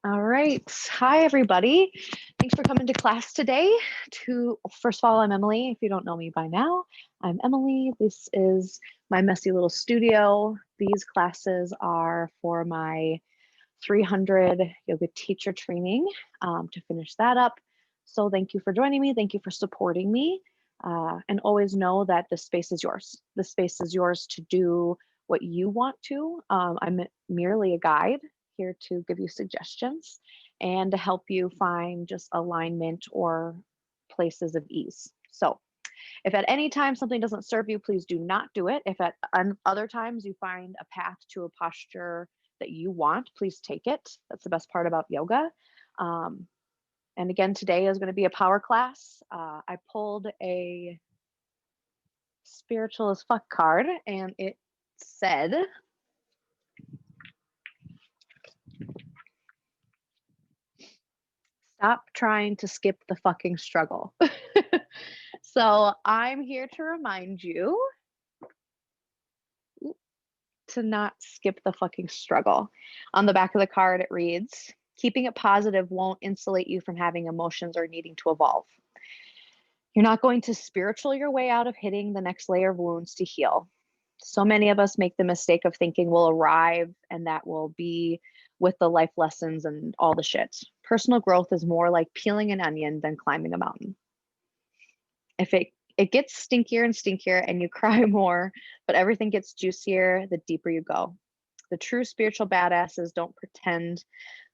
All right. Hi, everybody. Thanks for coming to class today. First of all, I'm Emily. If you don't know me by now, I'm Emily. This is my messy little studio. These classes are for my 300 yoga teacher training to finish that up. So thank you for joining me. Thank you for supporting me. And always know that this space is yours. This space is yours to do what you want to. I'm merely a guide here to give you suggestions and to help you find just alignment or places of ease. So if at any time something doesn't serve you, please do not do it. If at other times you find a path to a posture that you want, please take it. That's the best part about yoga. And again, today is going to be a power class. I pulled a spiritual as fuck card and it said, stop trying to skip the fucking struggle. So I'm here to remind you to not skip the fucking struggle. On the back of the card, it reads, keeping it positive won't insulate you from having emotions or needing to evolve. You're not going to spiritual your way out of hitting the next layer of wounds to heal. So many of us make the mistake of thinking we'll arrive and that will be with the life lessons and all the shit. Personal growth is more like peeling an onion than climbing a mountain. If it gets stinkier and stinkier and you cry more, but everything gets juicier the deeper you go. The true spiritual badasses don't pretend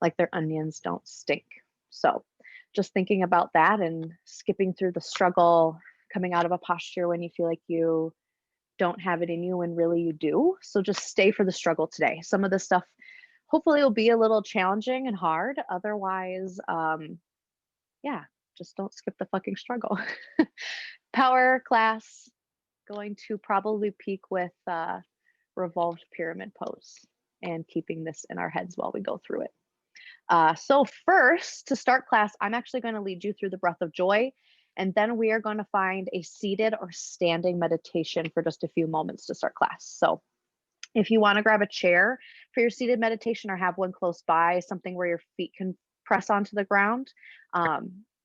like their onions don't stink. So just thinking about that and skipping through the struggle, coming out of a posture when you feel like you don't have it in you when really you do. So just stay for the struggle today. Some of this stuff hopefully will be a little challenging and hard. Otherwise, yeah, just don't skip the fucking struggle. Power class, going to probably peak with revolved pyramid pose and keeping this in our heads while we go through it. So first, to start class, I'm actually going to lead you through the breath of joy, and then we are going to find a seated or standing meditation for just a few moments to start class. So if you want to grab a chair for your seated meditation or have one close by, something where your feet can press onto the ground,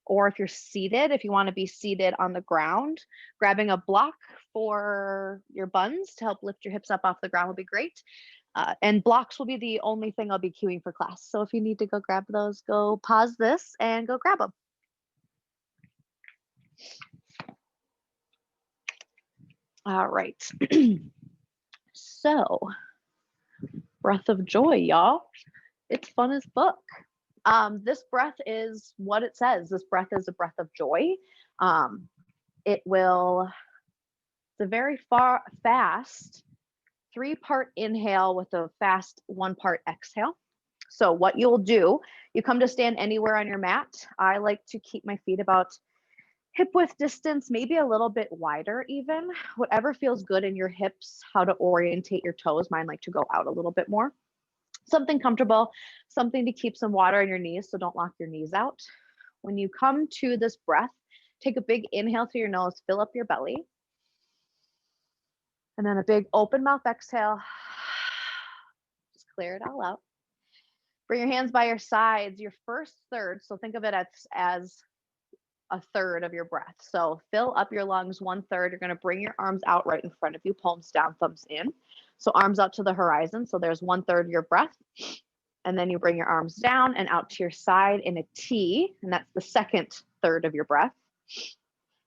or if you're seated, if you want to be seated on the ground, grabbing a block for your buns to help lift your hips up off the ground would be great. And blocks will be the only thing I'll be queuing for class. So if you need to go grab those, go pause this and go grab them. All right. So, breath of joy, y'all. It's fun as book. This breath is what it says. This breath is a breath of joy. It's a very fast 3-part inhale with a fast 1-part exhale. So what you'll do, you come to stand anywhere on your mat. I like to keep my feet about hip width distance, maybe a little bit wider even, whatever feels good in your hips, how to orientate your toes. Mine like to go out a little bit more. Something comfortable, something to keep some water in your knees, so don't lock your knees out. When you come to this breath, take a big inhale through your nose, fill up your belly. And then a big open mouth exhale. Just clear it all out. Bring your hands by your sides, your first third. So think of it as a third of your breath. So fill up your lungs 1/3. You're going to bring your arms out right in front of you, palms down, thumbs in. So arms out to the horizon. So there's 1/3 of your breath. And then you bring your arms down and out to your side in a T. And that's the second third of your breath.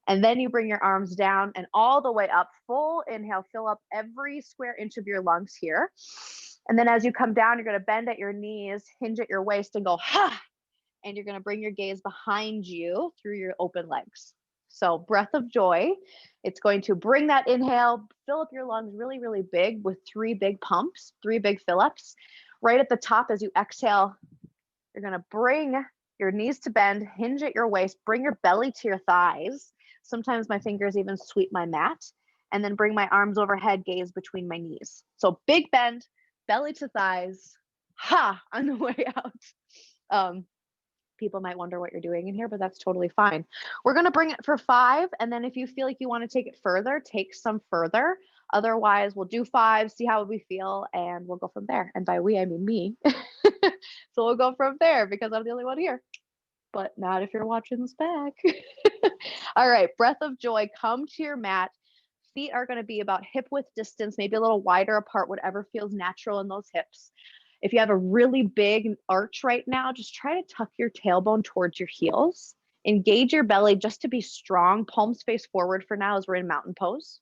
And then you bring your arms down and all the way up, full inhale, fill up every square inch of your lungs here. And then as you come down, you're going to bend at your knees, hinge at your waist and go, ha! And you're going to bring your gaze behind you through your open legs. So breath of joy, it's going to bring that inhale, fill up your lungs really, really big with 3 big pumps, 3 big fill-ups. Right at the top as you exhale, you're going to bring your knees to bend, hinge at your waist, bring your belly to your thighs. Sometimes my fingers even sweep my mat, and then bring my arms overhead, gaze between my knees. So big bend, belly to thighs, ha, on the way out. People might wonder what you're doing in here, but that's totally fine. We're going to bring it for 5. And then if you feel like you want to take it further, take some further. Otherwise, we'll do 5, see how we feel, and we'll go from there. And by we, I mean me. So we'll go from there because I'm the only one here, but not if you're watching this back. All right, breath of joy, come to your mat. Feet are gonna be about hip width distance, maybe a little wider apart, whatever feels natural in those hips. If you have a really big arch right now, just try to tuck your tailbone towards your heels. Engage your belly just to be strong. Palms face forward for now as we're in mountain pose.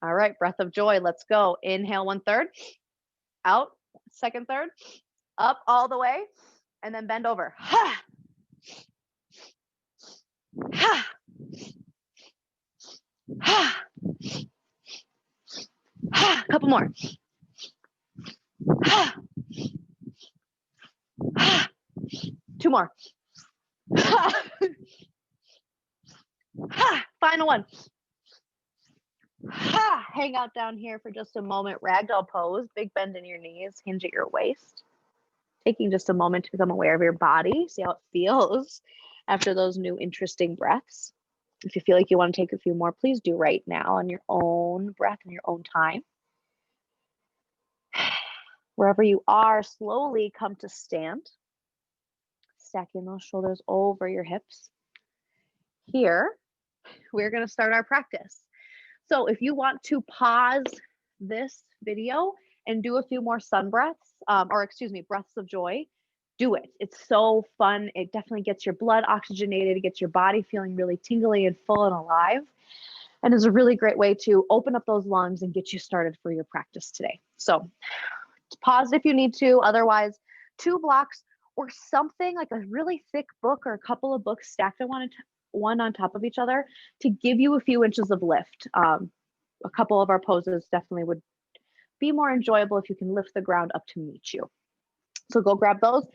All right, breath of joy, let's go. Inhale 1/3, out, 2nd third, up all the way, and then bend over. Ha! Ha! Ha! Ha! Couple more. Ha! Ha! 2 more. Ha! Ha! Final one. Ha! Hang out down here for just a moment. Ragdoll pose, big bend in your knees, hinge at your waist. Taking just a moment to become aware of your body, see how it feels after those new interesting breaths. If you feel like you want to take a few more, please do right now on your own breath and your own time. Wherever you are, slowly come to stand, stacking those shoulders over your hips. Here, we're going to start our practice. So if you want to pause this video and do a few more sun breaths, breaths of joy, do it. It's so fun. It definitely gets your blood oxygenated. It gets your body feeling really tingly and full and alive. And is a really great way to open up those lungs and get you started for your practice today. So pause if you need to. Otherwise, 2 blocks or something like a really thick book or a couple of books stacked on one on top of each other to give you a few inches of lift. A couple of our poses definitely would be more enjoyable if you can lift the ground up to meet you. So go grab those.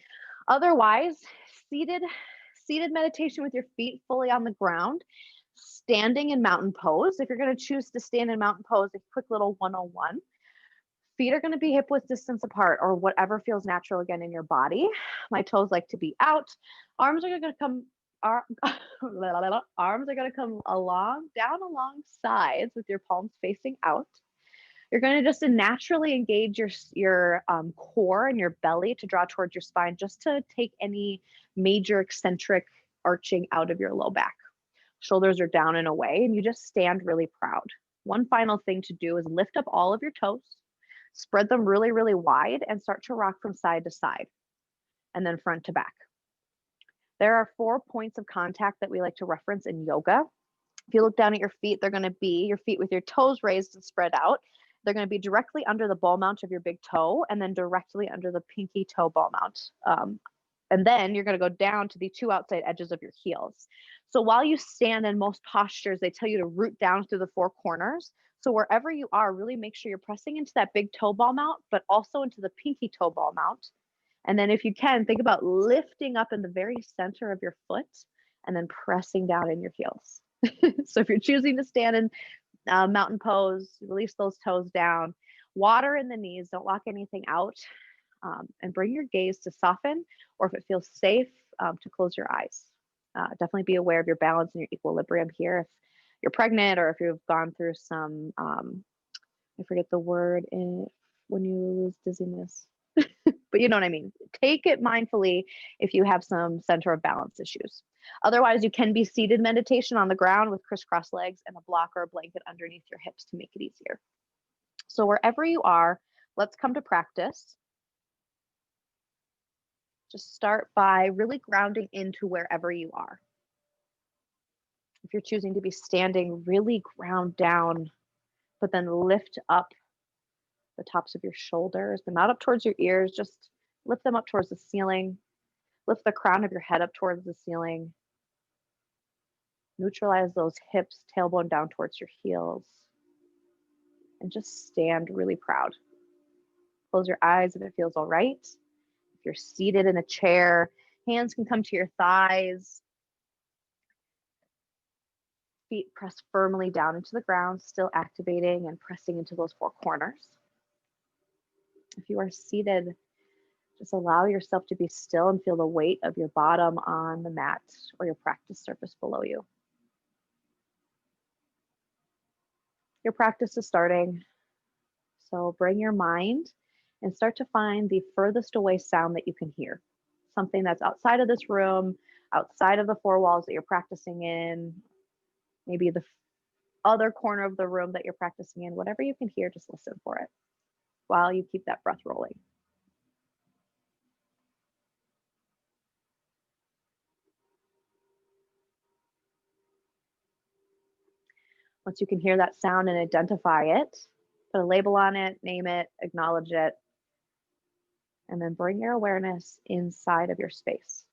Otherwise, seated meditation with your feet fully on the ground, standing in mountain pose. If you're going to choose to stand in mountain pose, a quick little 101. Feet are going to be hip width distance apart or whatever feels natural again in your body. My toes like to be out. Arms are going to come arms are going to come down along sides with your palms facing out. You're going to just naturally engage your core and your belly to draw towards your spine, just to take any major eccentric arching out of your low back. Shoulders are down and away, and you just stand really proud. One final thing to do is lift up all of your toes, spread them really, really wide, and start to rock from side to side, and then front to back. There are 4 points of contact that we like to reference in yoga. If you look down at your feet, they're going to be your feet with your toes raised and spread out. They're going to be directly under the ball mount of your big toe and then directly under the pinky toe ball mount. And then you're going to go down to the 2 outside edges of your heels. So while you stand in most postures, they tell you to root down through the 4 corners. So wherever you are, really make sure you're pressing into that big toe ball mount, but also into the pinky toe ball mount. And then if you can, think about lifting up in the very center of your foot and then pressing down in your heels. So if you're choosing to stand in mountain pose, release those toes down, water in the knees, don't lock anything out, and bring your gaze to soften, or if it feels safe, to close your eyes. Definitely be aware of your balance and your equilibrium here. If you're pregnant or if you've gone through some, I forget the word when you lose dizziness, but you know what I mean. Take it mindfully if you have some center of balance issues. Otherwise, you can be seated meditation on the ground with crisscross legs and a block or a blanket underneath your hips to make it easier. So wherever you are, let's come to practice. Just start by really grounding into wherever you are. If you're choosing to be standing, really ground down, but then lift up the tops of your shoulders, but not up towards your ears. Just lift them up towards the ceiling. Lift the crown of your head up towards the ceiling. Neutralize those hips, tailbone down towards your heels. And just stand really proud. Close your eyes if it feels all right. If you're seated in a chair, hands can come to your thighs. Feet press firmly down into the ground, still activating and pressing into those 4 corners. If you are seated, just allow yourself to be still and feel the weight of your bottom on the mat or your practice surface below you. Your practice is starting. So bring your mind and start to find the furthest away sound that you can hear. Something that's outside of this room, outside of the four walls that you're practicing in, maybe the other corner of the room that you're practicing in, whatever you can hear, just listen for it while you keep that breath rolling. Once you can hear that sound and identify it, put a label on it, name it, acknowledge it, and then bring your awareness inside of your space,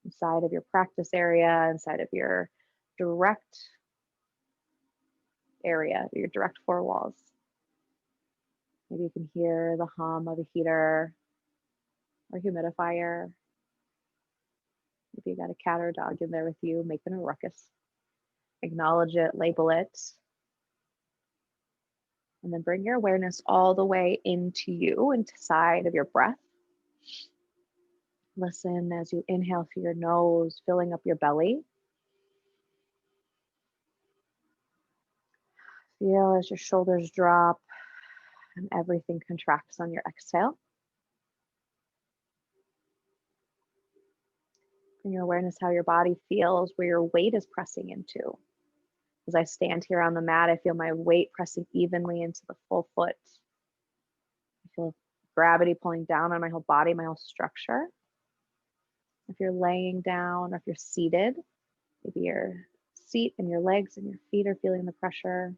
inside of your practice area, inside of your direct area, your direct four walls. Maybe you can hear the hum of a heater or humidifier. Maybe you got a cat or a dog in there with you making a ruckus. Acknowledge it, label it, and then bring your awareness all the way into you, inside of your breath. Listen as you inhale through your nose, filling up your belly. Feel as your shoulders drop and everything contracts on your exhale. Bring your awareness how your body feels, where your weight is pressing into. As I stand here on the mat, I feel my weight pressing evenly into the full foot. I feel gravity pulling down on my whole body, my whole structure. If you're laying down or if you're seated, maybe your seat and your legs and your feet are feeling the pressure.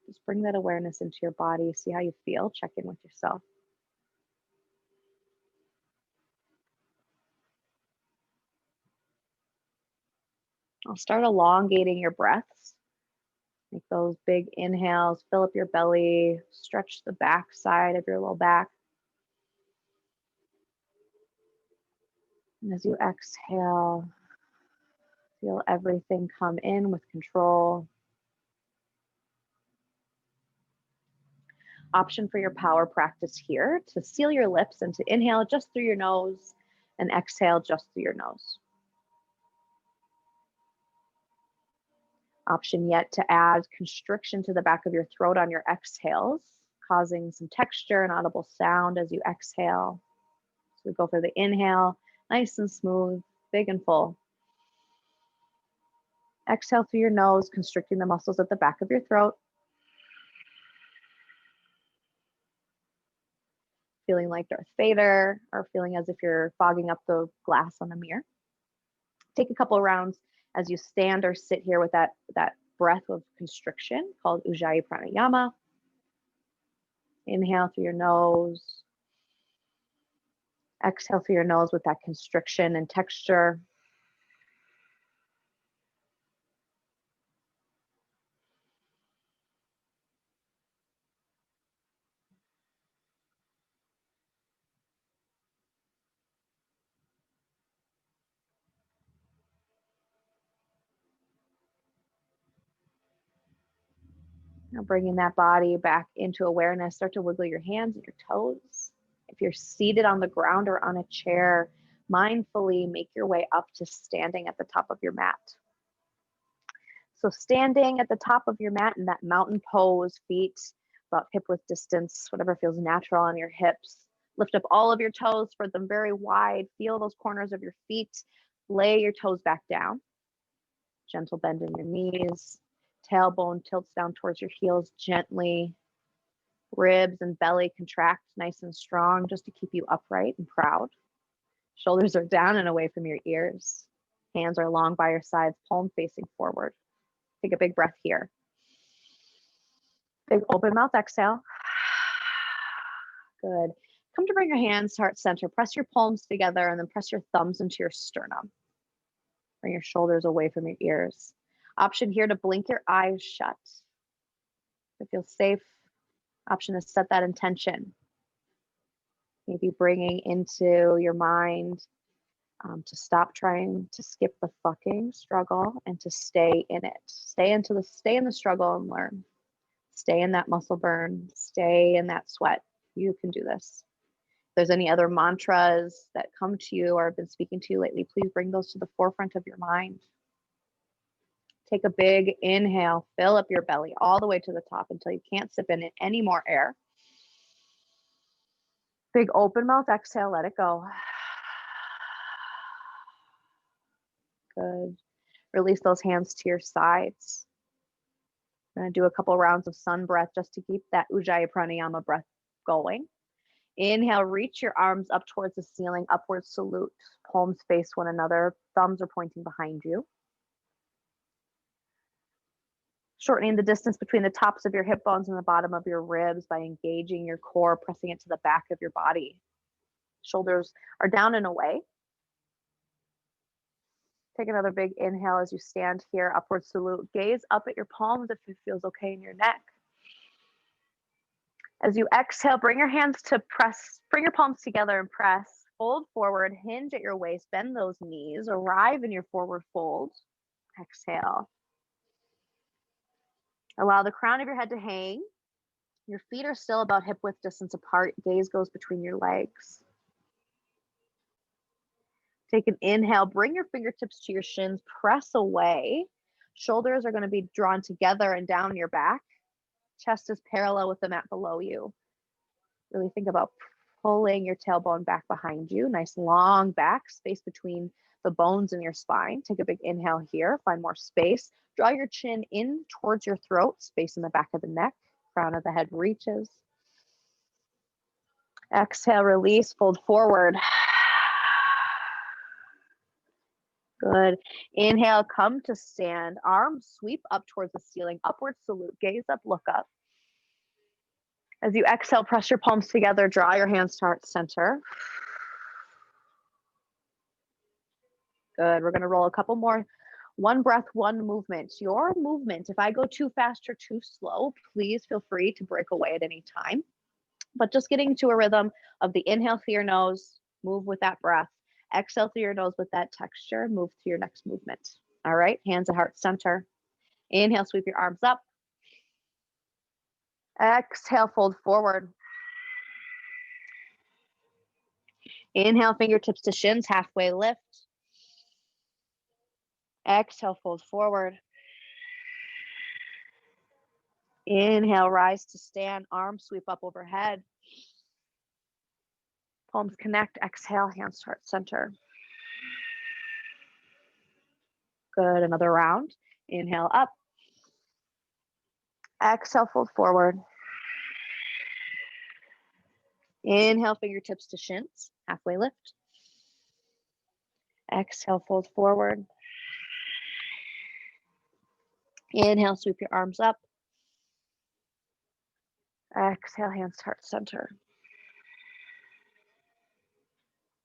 Just bring that awareness into your body. See how you feel. Check in with yourself. I'll start elongating your breaths. Make those big inhales, fill up your belly, stretch the back side of your low back. And as you exhale, feel everything come in with control. Option for your power practice here to seal your lips and to inhale just through your nose and exhale just through your nose. Option yet to add constriction to the back of your throat on your exhales, causing some texture and audible sound as you exhale. So we go for the inhale, nice and smooth, big and full. Exhale through your nose, constricting the muscles at the back of your throat. Feeling like Darth Vader or feeling as if you're fogging up the glass on a mirror. Take a couple rounds as you stand or sit here with that breath of constriction called Ujjayi Pranayama. Inhale through your nose. Exhale through your nose with that constriction and texture. Now bringing that body back into awareness, start to wiggle your hands and your toes. If you're seated on the ground or on a chair, mindfully make your way up to standing at the top of your mat. So standing at the top of your mat in that mountain pose, feet about hip width distance, whatever feels natural on your hips. Lift up all of your toes, spread them very wide. Feel those corners of your feet. Lay your toes back down. Gentle bend in your knees. Tailbone tilts down towards your heels gently. Ribs and belly contract nice and strong just to keep you upright and proud. Shoulders are down and away from your ears. Hands are long by your sides, palm facing forward. Take a big breath here. Big open mouth exhale. Good. Come to bring your hands to heart center. Press your palms together and then press your thumbs into your sternum. Bring your shoulders away from your ears. Option here to blink your eyes shut. If it feels safe, option is set that intention. Maybe bringing into your mind to stop trying to skip the fucking struggle and to stay in it. Stay in the struggle and learn. Stay in that muscle burn. Stay in that sweat. You can do this. If there's any other mantras that come to you or have been speaking to you lately, please bring those to the forefront of your mind. Take a big inhale, fill up your belly all the way to the top until you can't sip in any more air. Big open mouth exhale, let it go. Good. Release those hands to your sides. I'm going to do a couple rounds of sun breath just to keep that Ujjayi Pranayama breath going. Inhale, reach your arms up towards the ceiling, upward salute. Palms face one another, thumbs are pointing behind you. Shortening the distance between the tops of your hip bones and the bottom of your ribs by engaging your core, pressing it to the back of your body. Shoulders are down and away. Take another big inhale as you stand here, upward salute. Gaze up at your palms if it feels okay in your neck. As you exhale, bring your hands to press, bring your palms together and press. Fold forward, hinge at your waist, bend those knees, arrive in your forward fold. Exhale. Allow the crown of your head to hang. Your feet are still about hip width distance apart. Gaze goes between your legs. Take an inhale, bring your fingertips to your shins, press away. Shoulders are going to be drawn together and down your back. Chest is parallel with the mat below you. Really think about pulling your tailbone back behind you. Nice long back, space between the bones in your spine. Take a big inhale here, find more space. Draw your chin in towards your throat, space in the back of the neck. Crown of the head reaches. Exhale, release, fold forward. Good. Inhale, come to stand. Arms sweep up towards the ceiling. Upward salute. Gaze up, look up. As you exhale, press your palms together. Draw your hands to heart center. Good. We're going to roll a couple more. One breath, one movement. Your movement, if I go too fast or too slow, please feel free to break away at any time. But just getting to a rhythm of the inhale through your nose, move with that breath. Exhale through your nose with that texture, move to your next movement. All right, hands at heart center. Inhale, sweep your arms up. Exhale, fold forward. Inhale, fingertips to shins, halfway lift. Exhale, fold forward. Inhale, rise to stand, arms sweep up overhead. Palms connect, exhale, hands to heart center. Good, another round. Inhale up. Exhale, fold forward. Inhale, fingertips to shins, halfway lift. Exhale, fold forward. Inhale, sweep your arms up. Exhale, hands to heart center.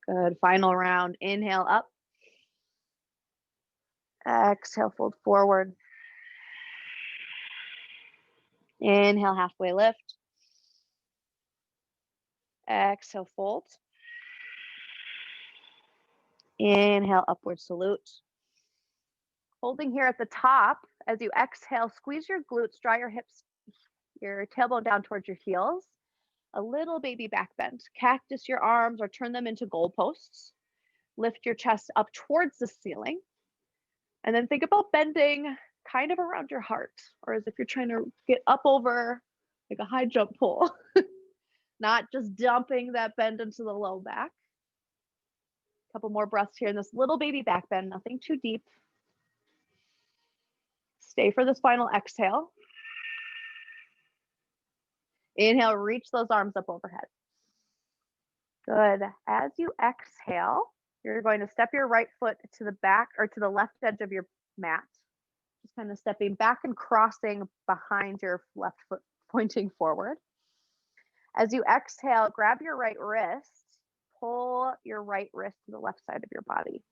Good, final round. Inhale up. Exhale, fold forward. Inhale, halfway lift. Exhale, fold. Inhale, upward salute. Holding here at the top, as you exhale, squeeze your glutes, draw your hips, your tailbone down towards your heels. A little baby back bend. Cactus your arms or turn them into goalposts. Lift your chest up towards the ceiling. And then think about bending kind of around your heart, or as if you're trying to get up over like a high jump pole. Not just dumping that bend into the low back. A couple more breaths here in this little baby back bend, nothing too deep. Stay for this final exhale. Inhale, reach those arms up overhead. Good. As you exhale, you're going to step your right foot to the back or to the left edge of your mat. Just kind of stepping back and crossing behind your left foot, pointing forward. As you exhale, grab your right wrist, pull your right wrist to the left side of your body.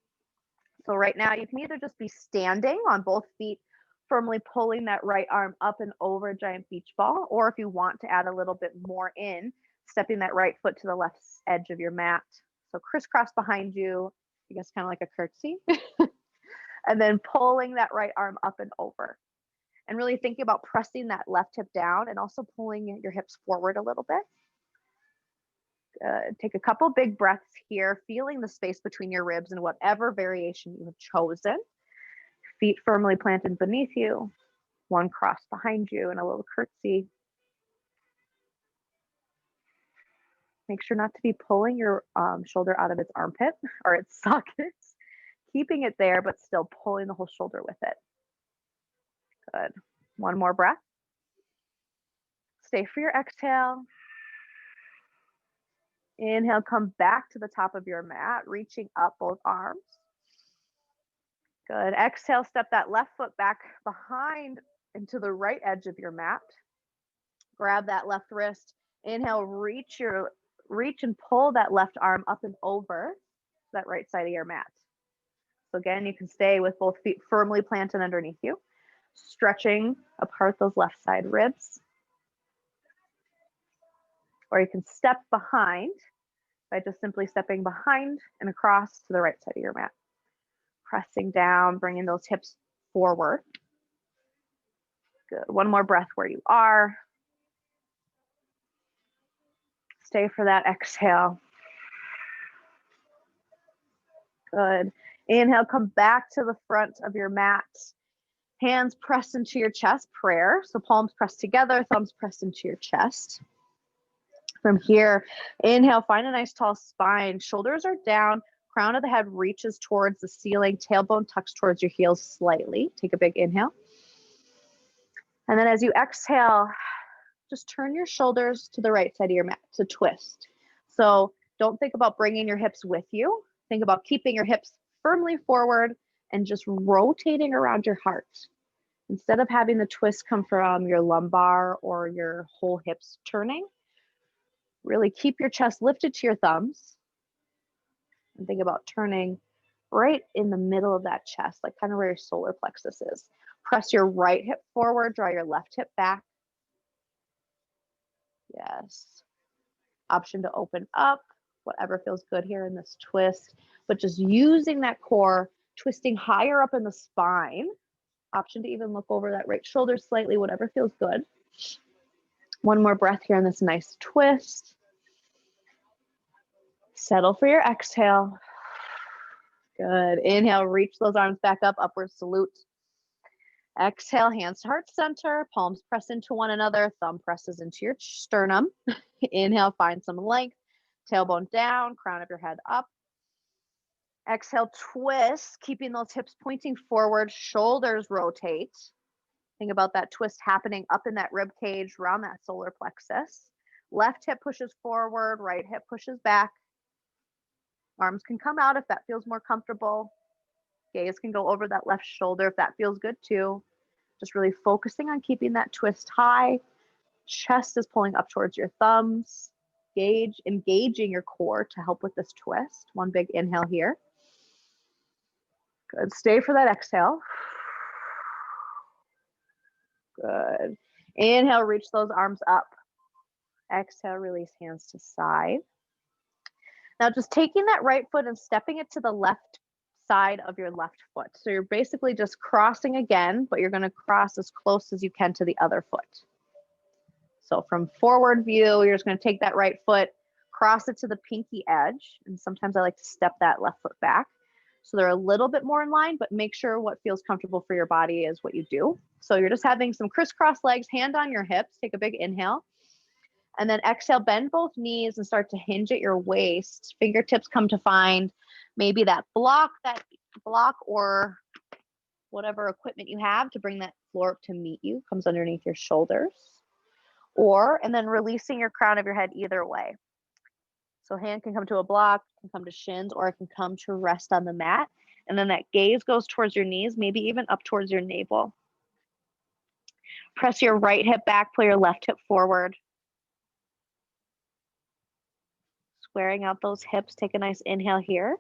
So right now, you can either just be standing on both feet, firmly pulling that right arm up and over a giant beach ball, or if you want to add a little bit more in, stepping that right foot to the left edge of your mat. So crisscross behind you, I guess kind of like a curtsy, and then pulling that right arm up and over. And really thinking about pressing that left hip down and also pulling your hips forward a little bit. Take a couple big breaths here, feeling the space between your ribs in whatever variation you have chosen. Feet firmly planted beneath you, one crossed behind you in a little curtsy. Make sure not to be pulling your shoulder out of its armpit or its socket, keeping it there, but still pulling the whole shoulder with it. Good. One more breath. Stay for your exhale. Inhale, come back to the top of your mat, reaching up both arms. Good. Exhale, step that left foot back behind into the right edge of your mat. Grab that left wrist. Inhale, reach and pull that left arm up and over that right side of your mat. So again, you can stay with both feet firmly planted underneath you, stretching apart those left side ribs. Or you can step behind by just simply stepping behind and across to the right side of your mat. Pressing down, bringing those hips forward. Good. One more breath where you are. Stay for that exhale. Good. Inhale, come back to the front of your mat. Hands pressed into your chest, prayer. So palms pressed together, thumbs pressed into your chest. From here, inhale, find a nice tall spine. Shoulders are down, crown of the head reaches towards the ceiling, tailbone tucks towards your heels slightly. Take a big inhale. And then as you exhale, just turn your shoulders to the right side of your mat to twist. So don't think about bringing your hips with you. Think about keeping your hips firmly forward and just rotating around your heart. Instead of having the twist come from your lumbar or your whole hips turning, really keep your chest lifted to your thumbs and think about turning right in the middle of that chest, like kind of where your solar plexus is. Press your right hip forward, draw your left hip back. Yes. Option to open up, whatever feels good here in this twist, but just using that core, twisting higher up in the spine. Option to even look over that right shoulder slightly, whatever feels good. One more breath here in this nice twist. Settle for your exhale. Good. Inhale, reach those arms back up, upward salute. Exhale, hands to heart center, palms press into one another, thumb presses into your sternum. Inhale, find some length, tailbone down, crown of your head up. Exhale, twist, keeping those hips pointing forward, shoulders rotate. Think about that twist happening up in that rib cage, around that solar plexus. Left hip pushes forward, right hip pushes back. Arms can come out if that feels more comfortable. Gaze can go over that left shoulder if that feels good too. Just really focusing on keeping that twist high. Chest is pulling up towards your thumbs. Engaging your core to help with this twist. One big inhale here. Good. Stay for that exhale. Good. Inhale, reach those arms up. Exhale, release hands to side. Now just taking that right foot and stepping it to the left side of your left foot. So you're basically just crossing again, but you're going to cross as close as you can to the other foot. So from forward view, you're just going to take that right foot, cross it to the pinky edge. And sometimes I like to step that left foot back. So they're a little bit more in line, but make sure what feels comfortable for your body is what you do. So you're just having some crisscross legs, hand on your hips, take a big inhale. And then exhale, bend both knees and start to hinge at your waist. Fingertips come to find maybe that block or whatever equipment you have to bring that floor up to meet you, comes underneath your shoulders. And then releasing your crown of your head either way. So hand can come to a block, can come to shins, or it can come to rest on the mat. And then that gaze goes towards your knees, maybe even up towards your navel. Press your right hip back, pull your left hip forward. Squaring out those hips, take a nice inhale here.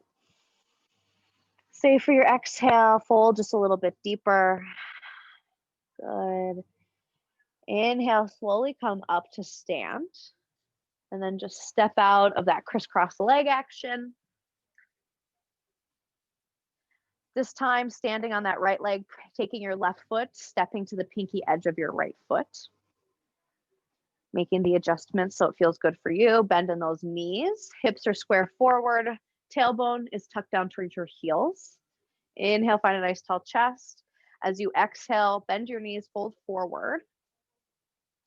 Stay for your exhale, fold just a little bit deeper. Good. Inhale, slowly come up to stand. And then just step out of that crisscross leg action. This time, standing on that right leg, taking your left foot, stepping to the pinky edge of your right foot. Making the adjustments so it feels good for you. Bending those knees. Hips are square forward. Tailbone is tucked down towards your heels. Inhale, find a nice tall chest. As you exhale, bend your knees, fold forward,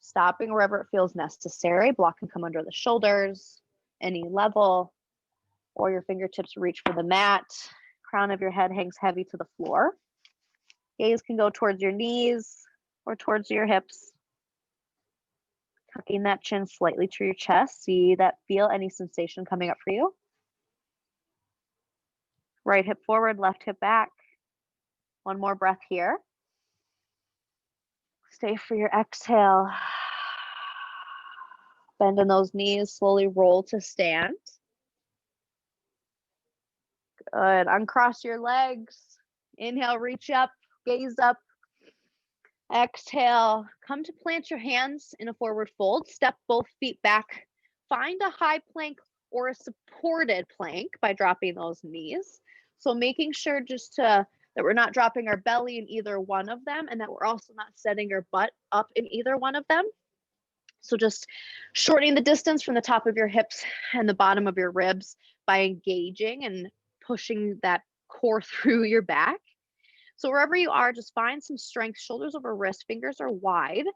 stopping wherever it feels necessary. Block can come under the shoulders, any level, or your fingertips reach for the mat. Crown of your head hangs heavy to the floor. Gaze can go towards your knees or towards your hips. Tucking that chin slightly to your chest. See that, feel any sensation coming up for you. Right hip forward, left hip back. One more breath here. Stay for your exhale. Bend in those knees, slowly roll to stand. Good. Uncross your legs. Inhale, reach up, gaze up. Exhale, come to plant your hands in a forward fold. Step both feet back. Find a high plank or a supported plank by dropping those knees. So making sure just that we're not dropping our belly in either one of them, and that we're also not setting our butt up in either one of them. So just shortening the distance from the top of your hips and the bottom of your ribs by engaging and pushing that core through your back. So wherever you are, just find some strength, shoulders over wrist, fingers are wide.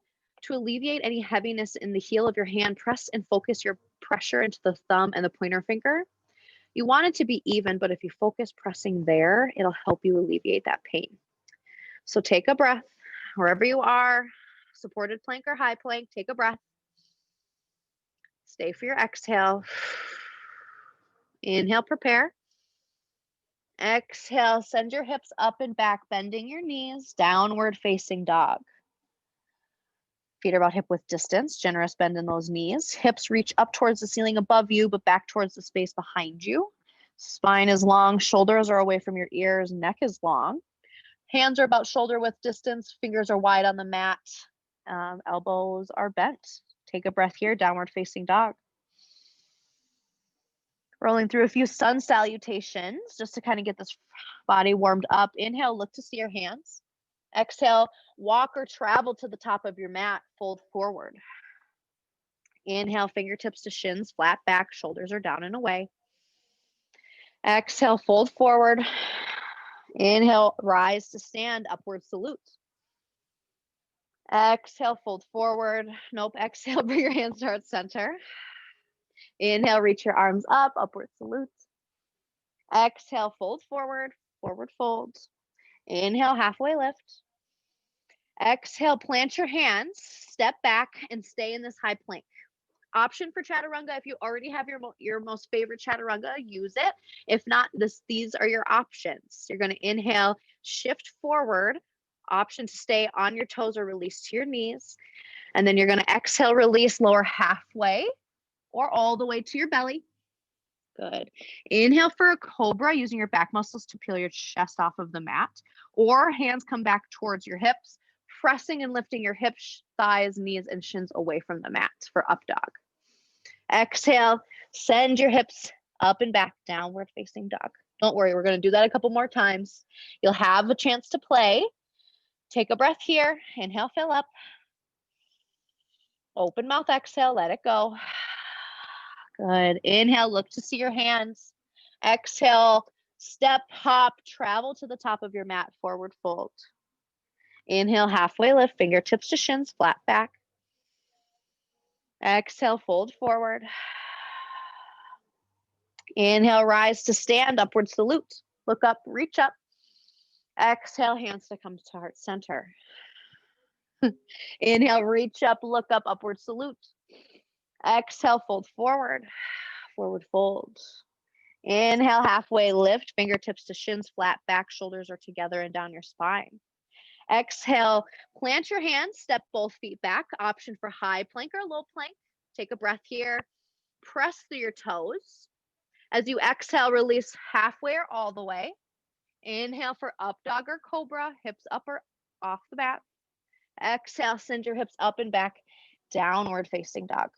To alleviate any heaviness in the heel of your hand, press and focus your pressure into the thumb and the pointer finger. You want it to be even, but if you focus pressing there, it'll help you alleviate that pain. So take a breath, wherever you are, supported plank or high plank, take a breath. Stay for your exhale. Inhale, prepare. Exhale, send your hips up and back, bending your knees, downward facing dog. Feet are about hip width distance, generous bend in those knees. Hips reach up towards the ceiling above you, but back towards the space behind you. Spine is long, shoulders are away from your ears, neck is long. Hands are about shoulder width distance, fingers are wide on the mat, elbows are bent. Take a breath here, downward facing dog. Rolling through a few sun salutations just to kind of get this body warmed up. Inhale, look to see your hands. Exhale, walk or travel to the top of your mat, fold forward. Inhale, fingertips to shins, flat back, shoulders are down and away. Exhale, fold forward. Inhale, rise to stand, upward salute. Exhale, fold forward. Nope, exhale, bring your hands to heart center. Inhale, reach your arms up, upward salute. Exhale, fold forward, forward fold. Inhale, halfway lift. Exhale, plant your hands, step back, and stay in this high plank. Option for chaturanga, if you already have your most favorite chaturanga, use it. If not, these are your options. You're going to inhale, shift forward, option to stay on your toes or release to your knees. And then you're going to exhale, release, lower halfway or all the way to your belly. Good. Inhale for a cobra, using your back muscles to peel your chest off of the mat, or hands come back towards your hips, pressing and lifting your hips, thighs, knees, and shins away from the mat for up dog. Exhale, send your hips up and back, downward facing dog. Don't worry, we're going to do that a couple more times. You'll have a chance to play. Take a breath here. Inhale, fill up. Open mouth, exhale, let it go. Good. Inhale, look to see your hands. Exhale, step, hop, travel to the top of your mat, forward fold. Inhale, halfway lift, fingertips to shins, flat back. Exhale, fold forward. Inhale, rise to stand, upward salute. Look up, reach up. Exhale, hands to come to heart center. Inhale, reach up, look up, upward salute. Exhale, fold forward, forward fold. Inhale, halfway lift, fingertips to shins, flat back, shoulders are together and down your spine. Exhale, plant your hands, step both feet back, option for high plank or low plank. Take a breath here, press through your toes. As you exhale, release halfway or all the way. Inhale for up dog or cobra, hips up or off the mat. Exhale, send your hips up and back, downward facing dog.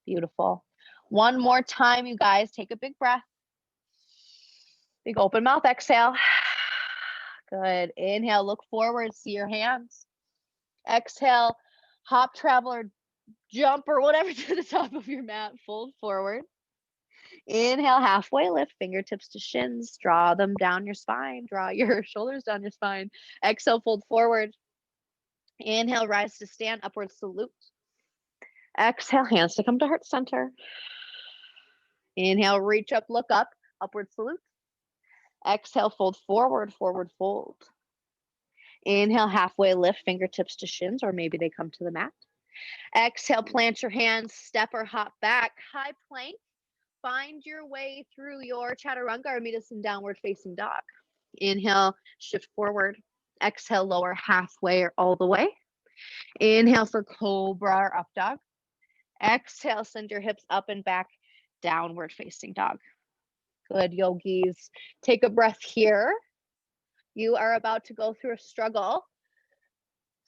Beautiful. One more time, you guys, take a big breath. Big open mouth, exhale. Good. Inhale, look forward, see your hands. Exhale, hop, travel, or jump, or whatever to the top of your mat, fold forward. Inhale, halfway lift, fingertips to shins. Draw them down your spine. Draw your shoulders down your spine. Exhale, fold forward. Inhale, rise to stand, upward salute. Exhale, hands to come to heart center. Inhale, reach up, look up, upward salute. Exhale, fold forward, forward fold. Inhale, halfway lift, fingertips to shins, or maybe they come to the mat. Exhale, plant your hands, step or hop back, high plank. Find your way through your chaturanga or meet us in downward facing dog. Inhale, shift forward. Exhale, lower halfway or all the way. Inhale for cobra or up dog. Exhale, send your hips up and back, downward facing dog. Good, yogis. Take a breath here. You are about to go through a struggle,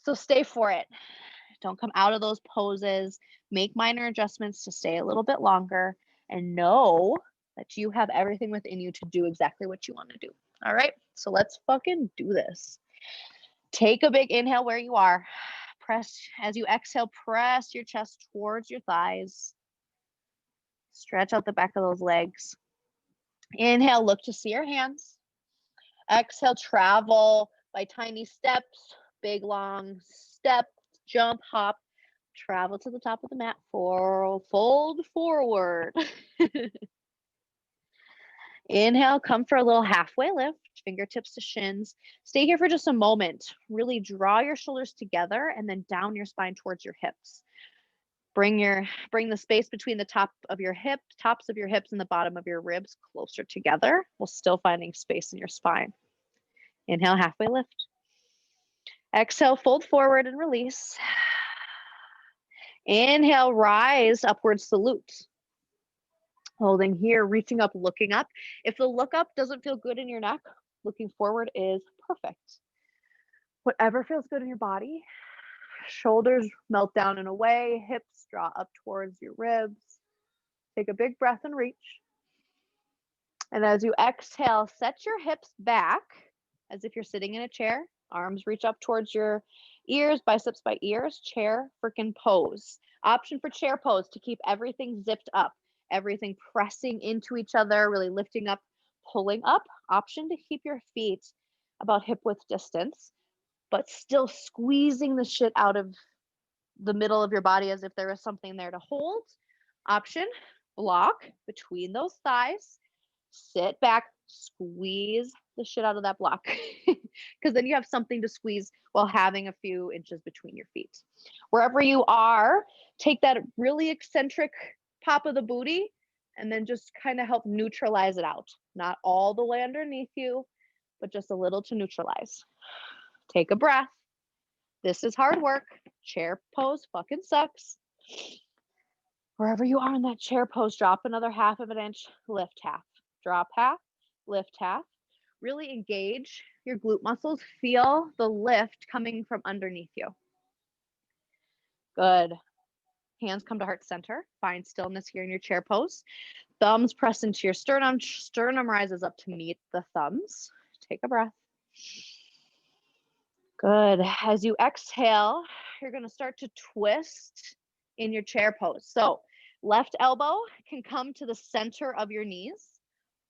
so stay for it. Don't come out of those poses. Make minor adjustments to stay a little bit longer, and know that you have everything within you to do exactly what you want to do. All right, so let's fucking do this. Take a big inhale where you are. Press, as you exhale, press your chest towards your thighs. Stretch out the back of those legs. Inhale, look to see your hands. Exhale, travel by tiny steps, big long step, jump, hop, travel to the top of the mat, fold forward. Inhale, come for a little halfway lift, fingertips to shins. Stay here for just a moment. Really draw your shoulders together and then down your spine towards your hips. Bring the space between the tops of your hips and the bottom of your ribs closer together, while still finding space in your spine. Inhale, halfway lift. Exhale, fold forward and release. Inhale, rise, upward salute. Holding here, reaching up, looking up. If the look up doesn't feel good in your neck, looking forward is perfect. Whatever feels good in your body. Shoulders melt down and away, hips draw up towards your ribs. Take a big breath and reach. And as you exhale, set your hips back as if you're sitting in a chair. Arms reach up towards your ears, biceps by ears, chair freaking pose. Option for chair pose to keep everything zipped up, everything pressing into each other, really lifting up, pulling up. Option to keep your feet about hip width distance, but still squeezing the shit out of the middle of your body as if there is something there to hold. Option, block between those thighs, sit back, squeeze the shit out of that block, because then you have something to squeeze while having a few inches between your feet. Wherever you are, take that really eccentric pop of the booty and then just kind of help neutralize it out. Not all the way underneath you, but just a little to neutralize. Take a breath. This is hard work. Chair pose fucking sucks. Wherever you are in that chair pose, drop another half of an inch, lift half. Drop half, lift half. Really engage your glute muscles. Feel the lift coming from underneath you. Good. Hands come to heart center. Find stillness here in your chair pose. Thumbs press into your sternum. Sternum rises up to meet the thumbs. Take a breath. Good. As you exhale, you're going to start to twist in your chair pose. So left elbow can come to the center of your knees.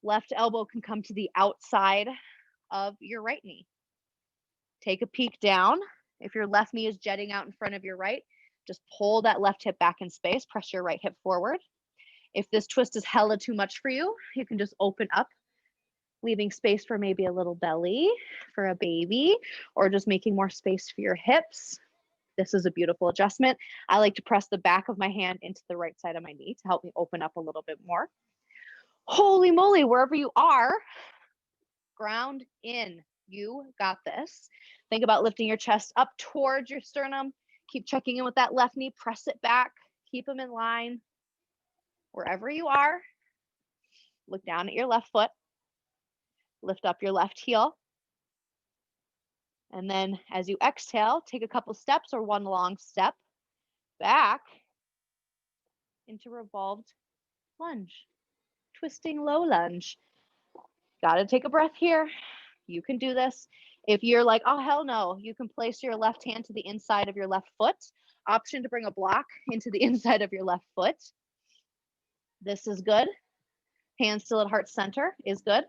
Left elbow can come to the outside of your right knee. Take a peek down. If your left knee is jetting out in front of your right, just pull that left hip back in space. Press your right hip forward. If this twist is hella too much for you, you can just open up, leaving space for maybe a little belly for a baby, or just making more space for your hips. This is a beautiful adjustment. I like to press the back of my hand into the right side of my knee to help me open up a little bit more. Holy moly, wherever you are, ground in. You got this. Think about lifting your chest up towards your sternum. Keep checking in with that left knee. Press it back. Keep them in line. Wherever you are, look down at your left foot. Lift up your left heel. And then as you exhale, take a couple steps or one long step back into revolved lunge. Twisting low lunge. Got to take a breath here. You can do this. If you're like, oh, hell no, you can place your left hand to the inside of your left foot. Option to bring a block into the inside of your left foot. This is good. Hands still at heart center is good.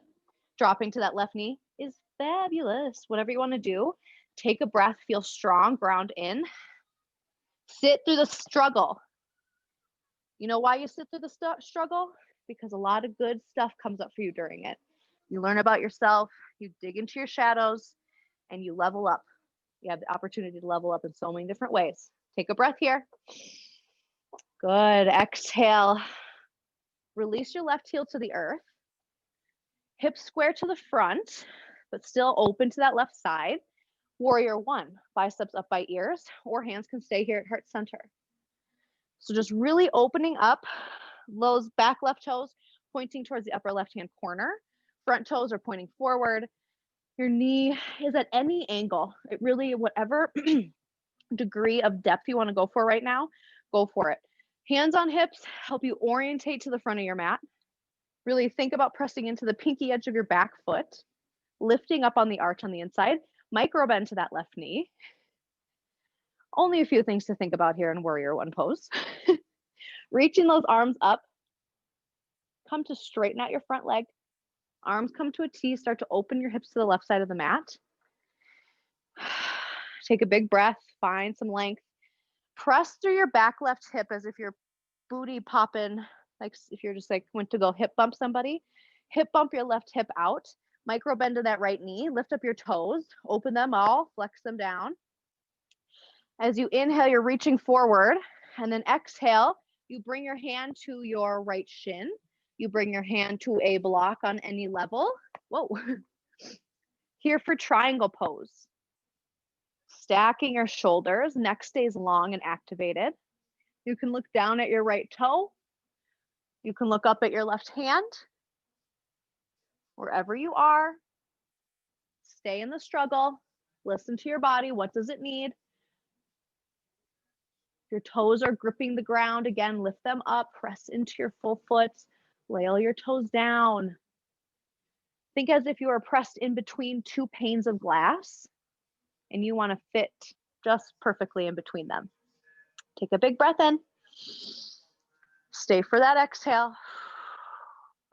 Dropping to that left knee is fabulous. Whatever you want to do, take a breath, feel strong, ground in. Sit through the struggle. You know why you sit through the struggle? Because a lot of good stuff comes up for you during it. You learn about yourself, you dig into your shadows, and you level up. You have the opportunity to level up in so many different ways. Take a breath here. Good. Exhale. Release your left heel to the earth. Hips square to the front, but still open to that left side. Warrior one, biceps up by ears, or hands can stay here at heart center. So just really opening up those back left toes, pointing towards the upper left-hand corner. Front toes are pointing forward. Your knee is at any angle. It really, whatever degree of depth you want to go for right now, go for it. Hands on hips help you orientate to the front of your mat. Really think about pressing into the pinky edge of your back foot, lifting up on the arch on the inside, micro bend to that left knee. Only a few things to think about here in warrior one pose. Reaching those arms up, come to straighten out your front leg. Arms come to a T, start to open your hips to the left side of the mat. Take a big breath, find some length. Press through your back left hip as if your booty popping, like if you're just like went to go hip bump somebody. Hip bump your left hip out, micro bend to that right knee, lift up your toes, open them all, flex them down. As you inhale, you're reaching forward, and then exhale, you bring your hand to your right shin. You bring your hand to a block on any level. Whoa. Here for triangle pose. Stacking your shoulders, neck stays long and activated. You can look down at your right toe. You can look up at your left hand. Wherever you are, stay in the struggle. Listen to your body. What does it need? Your toes are gripping the ground. Again, lift them up, press into your full foot, lay all your toes down. Think as if you are pressed in between two panes of glass and you want to fit just perfectly in between them. Take a big breath in. Stay for that exhale.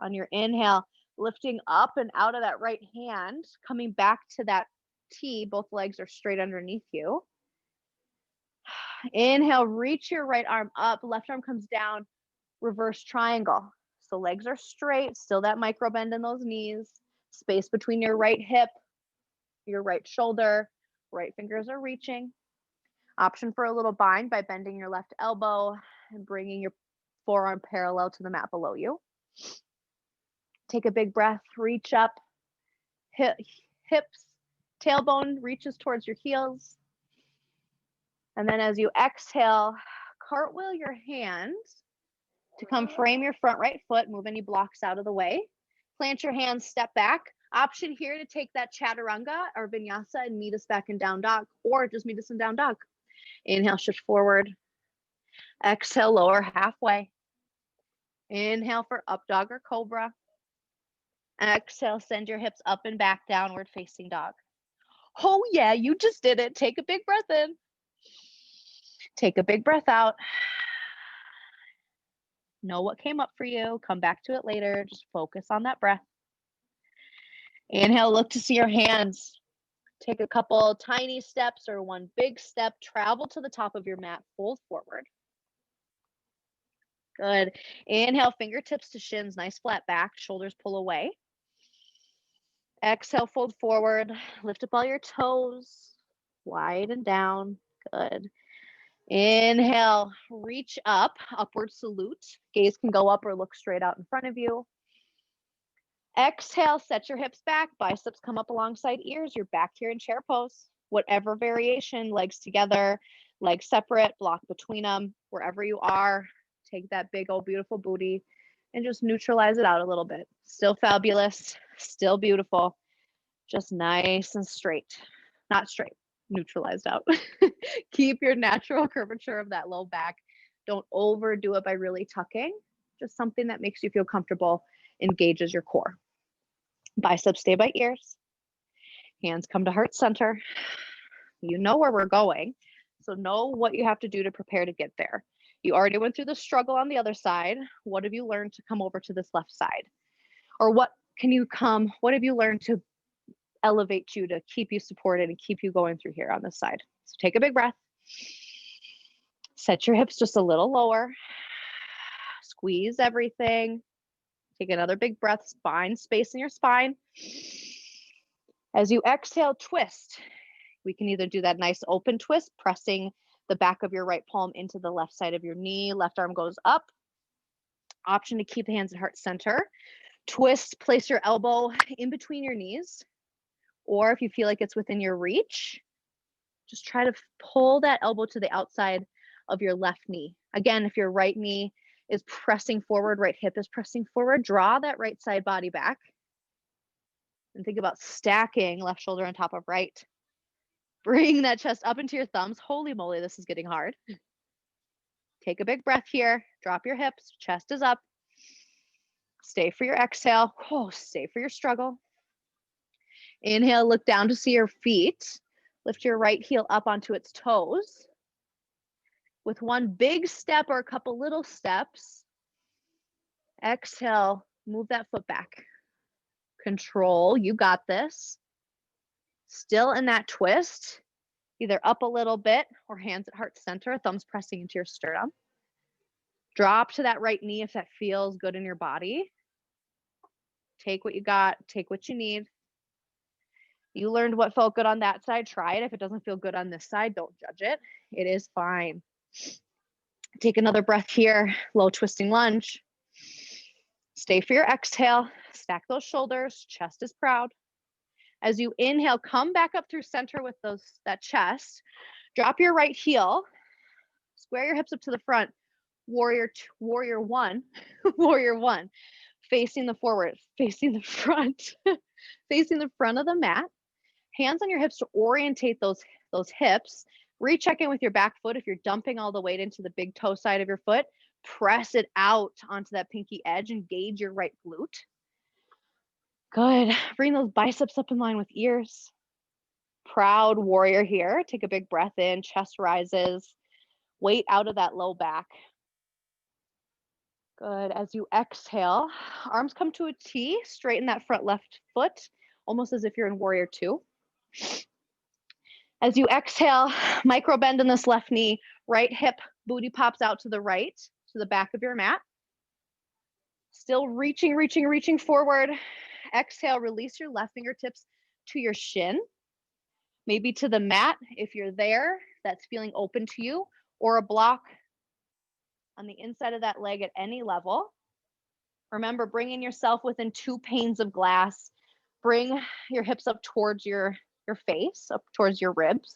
On your inhale, lifting up and out of that right hand, coming back to that T, both legs are straight underneath you. Inhale, reach your right arm up, left arm comes down, reverse triangle. So legs are straight, still that micro bend in those knees, space between your right hip, your right shoulder, right fingers are reaching. Option for a little bind by bending your left elbow and bringing your forearm parallel to the mat below you. Take a big breath, reach up, hips, tailbone reaches towards your heels. And then as you exhale, cartwheel your hands to come frame your front right foot, move any blocks out of the way. Plant your hands, step back. Option here to take that chaturanga or vinyasa and meet us back in down dog, or just meet us in down dog. Inhale, shift forward. Exhale, lower halfway. Inhale for up dog or cobra. Exhale, send your hips up and back, downward facing dog. Oh yeah, you just did it. Take a big breath in. Take a big breath out. Know what came up for you. Come back to it later. Just focus on that breath. Inhale, look to see your hands. Take a couple tiny steps or one big step. Travel to the top of your mat. Fold forward. Good. Inhale, fingertips to shins. Nice flat back. Shoulders pull away. Exhale, fold forward. Lift up all your toes. Wide and down. Good. Inhale, reach up, upward salute. Gaze can go up or look straight out in front of you. Exhale, set your hips back, biceps come up alongside ears. You're back here in chair pose. Whatever variation, legs together, legs separate, block between them. Wherever you are, take that big old beautiful booty and just neutralize it out a little bit. Still fabulous, still beautiful, just nice and straight. Not straight, neutralized out. Keep your natural curvature of that low back. Don't overdo it by really tucking. Just something that makes you feel comfortable, engages your core. Biceps stay by ears. Hands come to heart center. You know where we're going, so know what you have to do to prepare to get there. You already went through the struggle on the other side. What have you learned to come over to this left side? Or what have you learned to elevate you, to keep you supported and keep you going through here on this side? So take a big breath. Set your hips just a little lower. Squeeze everything. Take another big breath, find space in your spine. As you exhale, twist. We can either do that nice open twist, pressing the back of your right palm into the left side of your knee. Left arm goes up. Option to keep the hands at heart center. Twist, place your elbow in between your knees. Or if you feel like it's within your reach, just try to pull that elbow to the outside of your left knee. Again, if your right knee is pressing forward, right hip is pressing forward, draw that right side body back. And think about stacking left shoulder on top of right. Bring that chest up into your thumbs. Holy moly, this is getting hard. Take a big breath here. Drop your hips. Chest is up. Stay for your exhale. Oh, stay for your struggle. Inhale, look down to see your feet. Lift your right heel up onto its toes. With one big step or a couple little steps, exhale, move that foot back. Control, you got this. Still in that twist, either up a little bit or hands at heart center, thumbs pressing into your sternum. Drop to that right knee if that feels good in your body. Take what you got, take what you need. You learned what felt good on that side, try it. If it doesn't feel good on this side, don't judge it. It is fine. Take another breath here, low twisting lunge. Stay for your exhale, stack those shoulders, chest is proud. As you inhale, come back up through center with that chest. Drop your right heel, square your hips up to the front, warrior one, warrior one, facing the forward, facing the front, facing the front of the mat. Hands on your hips to orientate those hips. Recheck in with your back foot. If you're dumping all the weight into the big toe side of your foot, press it out onto that pinky edge, engage your right glute. Good. Bring those biceps up in line with ears. Proud warrior here. Take a big breath in, chest rises, weight out of that low back. Good. As you exhale, arms come to a T, straighten that front left foot, almost as if you're in warrior two. As you exhale, micro bend in this left knee, right hip, booty pops out to the right, to the back of your mat. Still reaching forward. Exhale, release your left fingertips to your shin, maybe to the mat if you're there, that's feeling open to you, or a block on the inside of that leg at any level. Remember, bringing yourself within 2 panes of glass. Bring your hips up towards your face, up towards your ribs.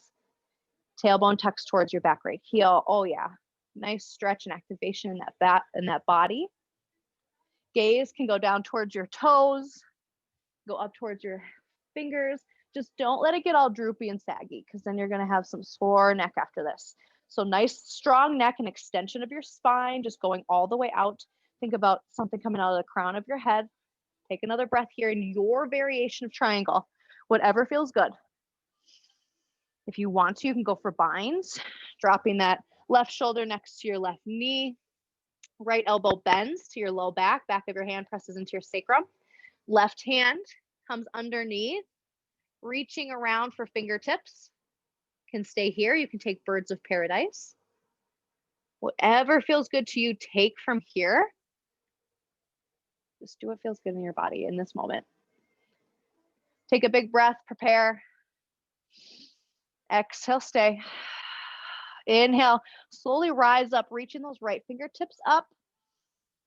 Tailbone tucks towards your back right heel. Oh yeah, nice stretch and activation in that body. Gaze can go down towards your toes, go up towards your fingers. Just don't let it get all droopy and saggy, because then you're gonna have some sore neck after this. So nice strong neck and extension of your spine, just going all the way out. Think about something coming out of the crown of your head. Take another breath here in your variation of triangle, whatever feels good. If you want to, you can go for binds, dropping that left shoulder next to your left knee. Right elbow bends to your low back, back of your hand presses into your sacrum. Left hand comes underneath, reaching around for fingertips. Can stay here. You can take birds of paradise. Whatever feels good to you, take from here. Just do what feels good in your body in this moment. Take a big breath, prepare. Exhale, stay. Inhale, slowly rise up, reaching those right fingertips up.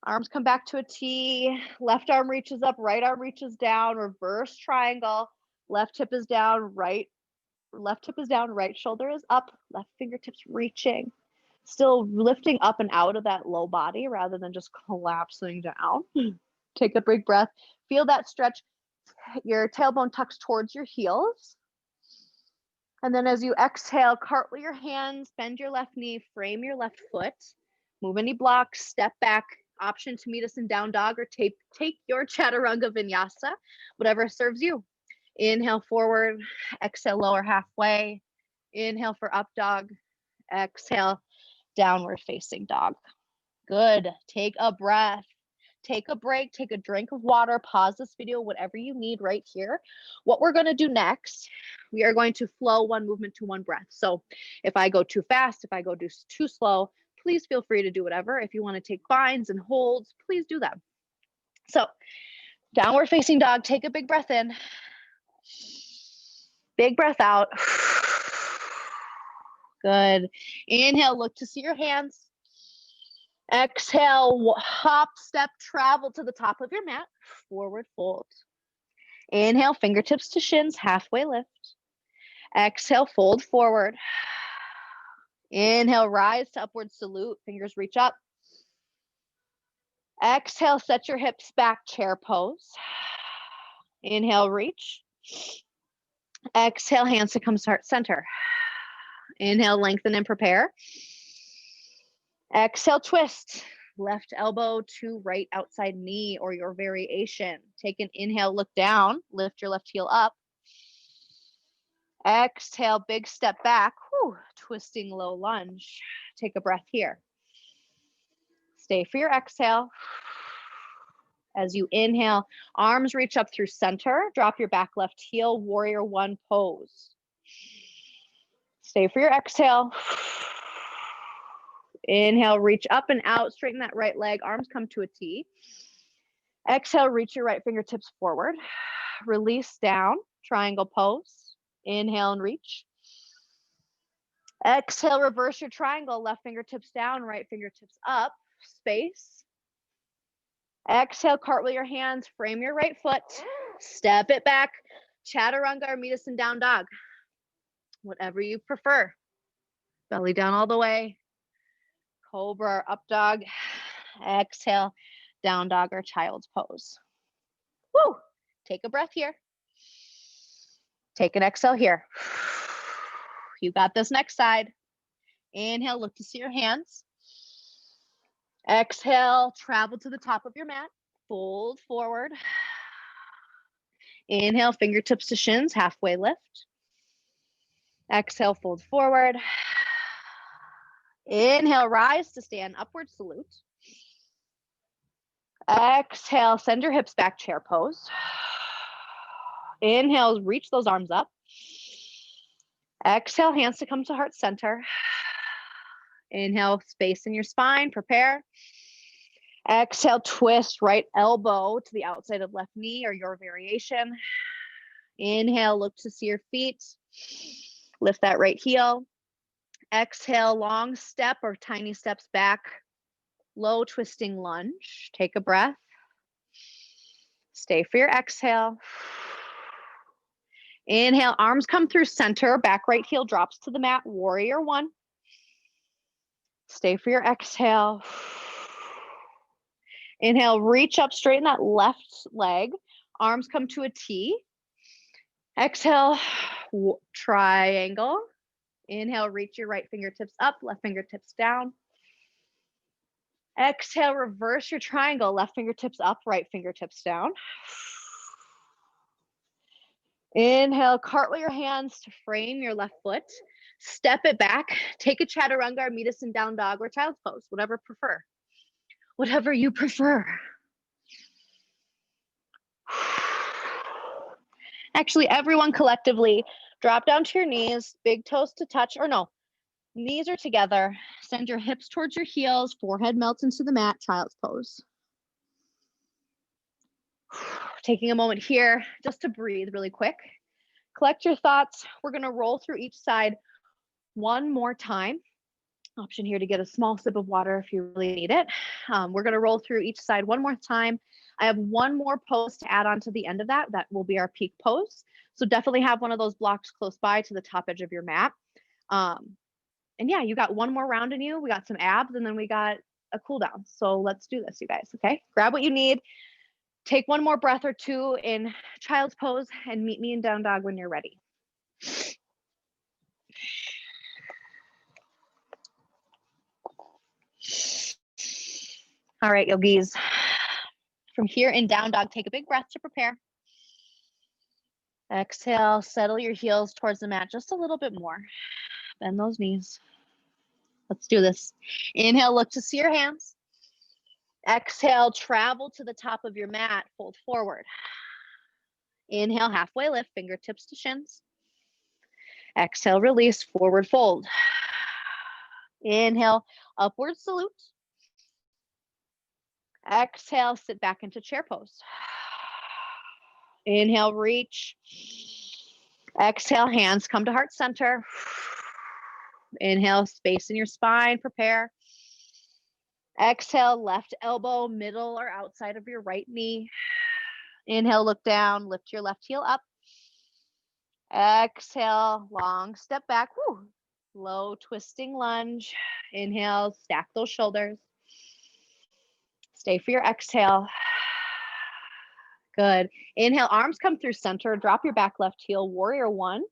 Arms come back to a T. Left arm reaches up, right arm reaches down, reverse triangle. Left hip is down, right shoulder is up, left fingertips reaching. Still lifting up and out of that low body rather than just collapsing down. Take a big breath. Feel that stretch. Your tailbone tucks towards your heels. And then as you exhale, cartwheel your hands, bend your left knee, frame your left foot, move any blocks, step back. Option to meet us in down dog or take your chaturanga vinyasa, whatever serves you. Inhale forward, exhale lower halfway. Inhale for up dog, exhale downward facing dog. Good. Take a breath. take a break, take a drink of water, pause this video, whatever you need right here. What we're going to do next, we are going to flow one movement to one breath. So if I go too fast, if I go too slow, please feel free to do whatever. If you want to take binds and holds, please do that. So downward facing dog, take a big breath in. Big breath out. Good. Inhale, look to see your hands. Exhale, hop, step, travel to the top of your mat. Forward fold. Inhale, fingertips to shins, halfway lift. Exhale, fold forward. Inhale, rise to upward salute. Fingers reach up. Exhale, set your hips back, chair pose. Inhale, reach. Exhale, hands to come heart center. Inhale, lengthen and prepare. Exhale, twist. Left elbow to right outside knee or your variation. Take an inhale, look down, lift your left heel up. Exhale, big step back. Whew, twisting low lunge. Take a breath here. Stay for your exhale. As you inhale, arms reach up through center. Drop your back left heel, warrior one pose. Stay for your exhale. Inhale, reach up and out, straighten that right leg, arms come to a T. Exhale, reach your right fingertips forward. Release down, triangle pose. Inhale and reach. Exhale, reverse your triangle, left fingertips down, right fingertips up, space. Exhale, cartwheel your hands, frame your right foot, step it back, chaturanga or meet us in down dog. Whatever you prefer. Belly down all the way. Cobra or up dog. Exhale, down dog or child's pose. Woo! Take a breath here. Take an exhale here. You got this next side. Inhale, look to see your hands. Exhale, travel to the top of your mat. Fold forward. Inhale, fingertips to shins, halfway lift. Exhale, fold forward. Inhale, rise to stand, upward salute. Exhale, send your hips back, chair pose. Inhale, reach those arms up. Exhale, hands to come to heart center. Inhale, space in your spine, prepare. Exhale, twist right elbow to the outside of left knee or your variation. Inhale, look to see your feet. Lift that right heel. Exhale, long step or tiny steps back. Low twisting lunge. Take a breath. Stay for your exhale. Inhale, arms come through center. Back right heel drops to the mat. Warrior one. Stay for your exhale. Inhale, reach up, straighten that left leg. Arms come to a T. Exhale, triangle. Inhale, reach your right fingertips up, left fingertips down. Exhale, reverse your triangle, left fingertips up, right fingertips down. Inhale, cartwheel your hands to frame your left foot. Step it back. Take a chaturanga or meet us in down dog or child's pose, whatever prefer. Whatever you prefer. Actually, everyone collectively, drop down to your knees, big toes to touch, or no, knees are together. Send your hips towards your heels, forehead melts into the mat, child's pose. Taking a moment here just to breathe really quick. Collect your thoughts. We're going to roll through each side one more time. Option here to get a small sip of water if you really need it. We're going to roll through each side one more time. I have one more pose to add on to the end of that. That will be our peak pose. So definitely have one of those blocks close by to the top edge of your mat. And yeah, you got one more round in you. We got some abs and then we got a cool down. So let's do this, you guys. Okay, grab what you need. Take one more breath or two in child's pose and meet me in down dog when you're ready. All right, yogis. From here in down dog, take a big breath to prepare. Exhale, settle your heels towards the mat just a little bit more. Bend those knees. Let's do this. Inhale, look to see your hands. Exhale, travel to the top of your mat, fold forward. Inhale, halfway lift, fingertips to shins. Exhale, release, forward fold. Inhale, upward salute. Exhale, sit back into chair pose. Inhale, reach. Exhale, hands come to heart center. Inhale, space in your spine, prepare. Exhale, left elbow, middle or outside of your right knee. Inhale, look down, lift your left heel up. Exhale, long step back. Woo. Low twisting lunge. Inhale, stack those shoulders. Stay for your exhale. Good. Inhale, arms come through center. Drop your back left heel, warrior one.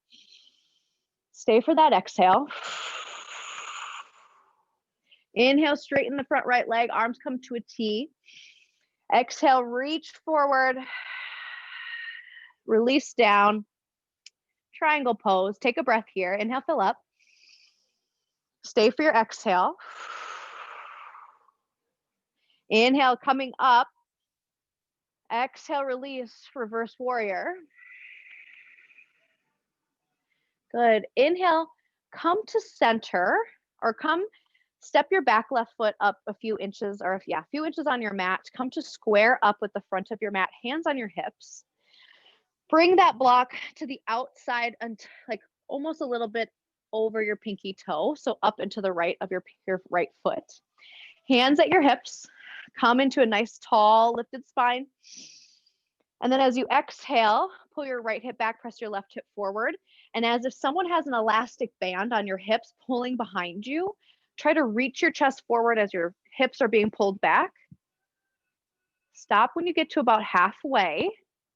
Stay for that exhale. Inhale, straighten the front right leg. Arms come to a T. Exhale, reach forward. Release down. Triangle pose. Take a breath here. Inhale, fill up. Stay for your exhale. Inhale, coming up. Exhale, release, reverse warrior. Good. Inhale, come to center or step your back left foot up a few inches or a few inches on your mat. Come to square up with the front of your mat, hands on your hips. Bring that block to the outside and like almost a little bit over your pinky toe. So up and to the right of your right foot. Hands at your hips. Come into a nice tall lifted spine. And then as you exhale, pull your right hip back, press your left hip forward. And as if someone has an elastic band on your hips pulling behind you, try to reach your chest forward as your hips are being pulled back. Stop when you get to about halfway.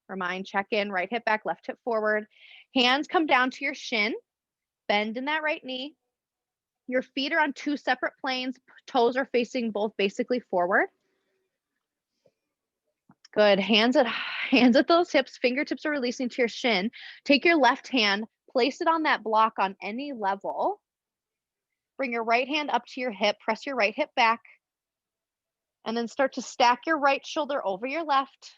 Remind, check in, right hip back, left hip forward. Hands come down to your shin. Bend in that right knee. Your feet are on two separate planes. Toes are facing both basically forward. Good. Hands at those hips. Fingertips are releasing to your shin. Take your left hand, place it on that block on any level. Bring your right hand up to your hip. Press your right hip back. And then start to stack your right shoulder over your left.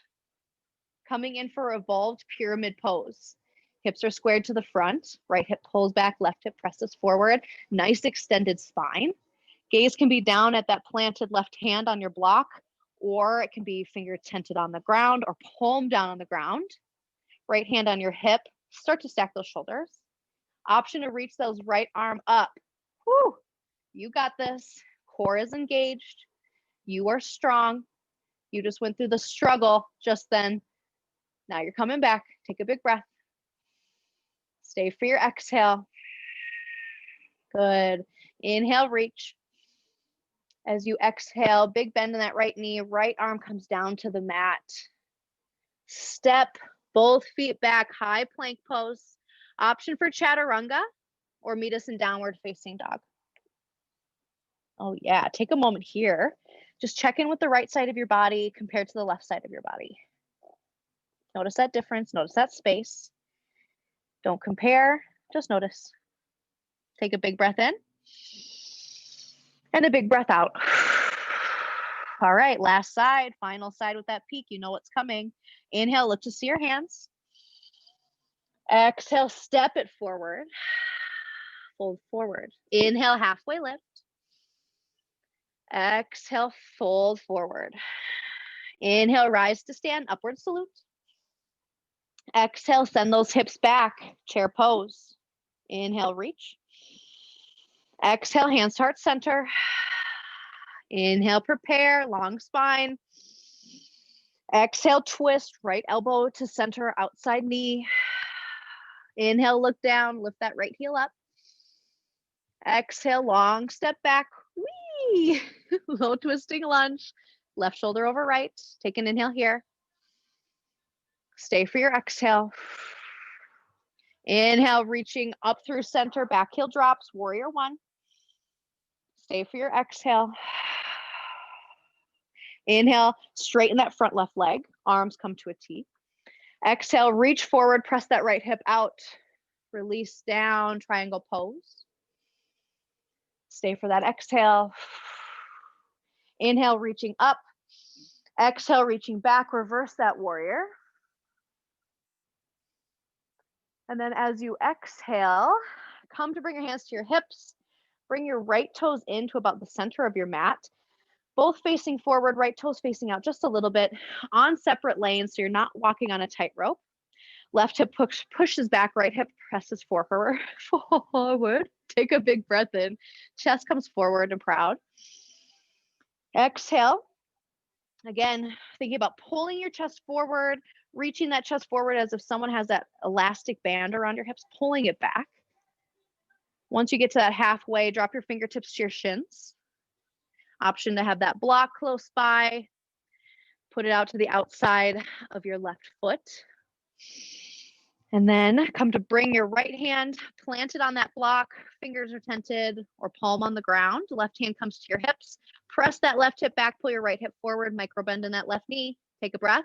Coming in for evolved pyramid pose. Hips are squared to the front. Right hip pulls back. Left hip presses forward. Nice extended spine. Gaze can be down at that planted left hand on your block, or it can be finger tented on the ground or palm down on the ground. Right hand on your hip. Start to stack those shoulders. Option to reach those right arm up. Whew. You got this. Core is engaged. You are strong. You just went through the struggle just then. Now you're coming back. Take a big breath. Stay for your exhale. Good. Inhale, reach. As you exhale, big bend in that right knee, right arm comes down to the mat. Step both feet back, high plank pose. Option for chaturanga or meet us in downward facing dog. Oh yeah, take a moment here. Just check in with the right side of your body compared to the left side of your body. Notice that difference, notice that space. Don't compare, just notice. Take a big breath in and a big breath out. All right, last side, final side with that peak. You know what's coming. Inhale, look to see your hands. Exhale, step it forward. Fold forward. Inhale, halfway lift. Exhale, fold forward. Inhale, rise to stand, upward salute. Exhale, send those hips back, chair pose. Inhale, reach. Exhale, hands to heart center. Inhale, prepare, long spine. Exhale, twist, right elbow to center, outside knee. Inhale, look down, lift that right heel up. Exhale, long step back. Whee! Low twisting lunge. Left shoulder over right. Take an inhale here. Stay for your exhale. Inhale, reaching up through center, back heel drops, warrior one. Stay for your exhale. Inhale, straighten that front left leg. Arms come to a T. Exhale, reach forward, press that right hip out. Release down, triangle pose. Stay for that exhale. Inhale, reaching up. Exhale, reaching back, reverse that warrior. And then as you exhale, come to bring your hands to your hips. Bring your right toes into about the center of your mat. Both facing forward, right toes facing out just a little bit on separate lanes so you're not walking on a tightrope. Left hip pushes back, right hip presses forward. Forward. Take a big breath in. Chest comes forward and proud. Exhale. Again, thinking about pulling your chest forward, reaching that chest forward as if someone has that elastic band around your hips, pulling it back. Once you get to that halfway, drop your fingertips to your shins. Option to have that block close by. Put it out to the outside of your left foot. And then come to bring your right hand, plant it on that block, fingers are tented or palm on the ground. Left hand comes to your hips. Press that left hip back, pull your right hip forward, micro bend in that left knee. Take a breath.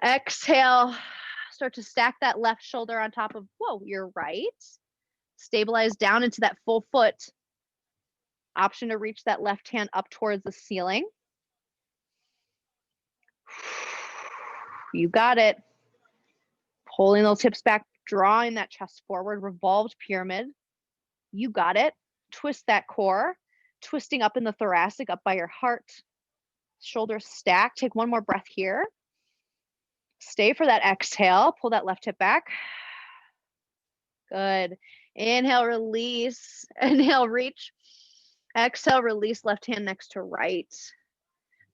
Exhale, start to stack that left shoulder on top of, your right. Stabilize down into that full foot. Option to reach that left hand up towards the ceiling. You got it. Pulling those hips back, drawing that chest forward, revolved pyramid. You got it. Twist that core, twisting up in the thoracic, up by your heart. Shoulders stack. Take one more breath here. Stay for that exhale. Pull that left hip back. Good. Inhale, release. Inhale, reach. Exhale, release, left hand next to right.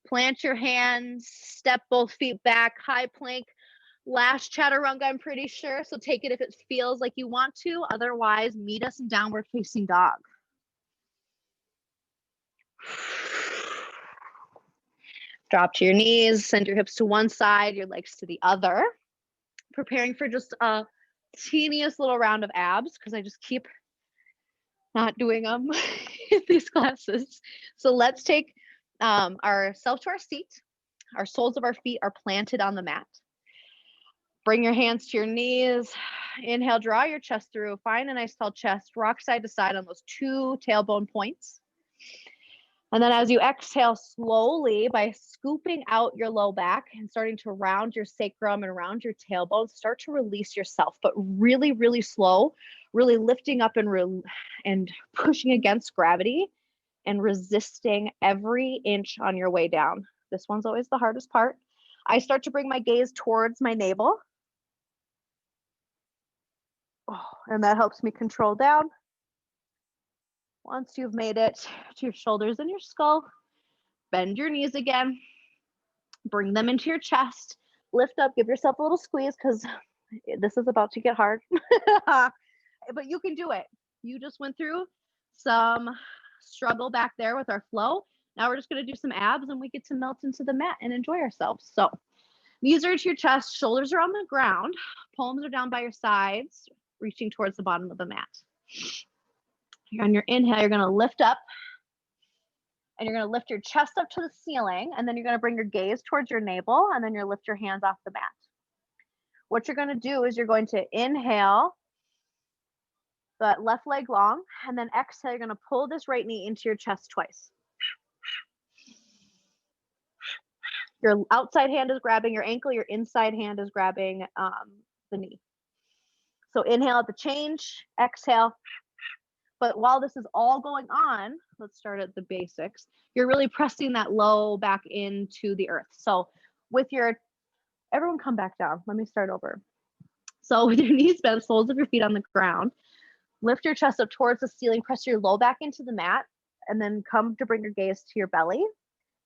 Plant your hands, step both feet back, high plank. Last chaturanga, I'm pretty sure. So take it if it feels like you want to. Otherwise, meet us in downward facing dog. Drop to your knees, send your hips to one side, your legs to the other. Preparing for just a teeniest little round of abs because I just keep not doing them in these classes. So let's take ourselves to our seat. Our soles of our feet are planted on the mat. Bring your hands to your knees. Inhale, draw your chest through. Find a nice tall chest. Rock side to side on those two tailbone points. And then as you exhale slowly by scooping out your low back and starting to round your sacrum and round your tailbone, start to release yourself, but really, really slow, really lifting up and pushing against gravity and resisting every inch on your way down. This one's always the hardest part. I start to bring my gaze towards my navel. And that helps me control down. Once you've made it to your shoulders and your skull, bend your knees again. Bring them into your chest. Lift up, give yourself a little squeeze because this is about to get hard. But you can do it. You just went through some struggle back there with our flow. Now we're just going to do some abs and we get to melt into the mat and enjoy ourselves. So knees are to your chest, shoulders are on the ground, palms are down by your sides, reaching towards the bottom of the mat. On your inhale, you're going to lift up and you're going to lift your chest up to the ceiling, and then you're going to bring your gaze towards your navel, and then you'll lift your hands off the mat. What you're going to do is you're going to inhale that left leg long, and then exhale, you're going to pull this right knee into your chest twice. Your outside hand is grabbing your ankle, your inside hand is grabbing the knee. So inhale at the change, exhale. But while this is all going on, let's start at the basics. You're really pressing that low back into the earth. So with everyone come back down. Let me start over. So with your knees bent, soles of your feet on the ground, lift your chest up towards the ceiling, press your low back into the mat, and then come to bring your gaze to your belly.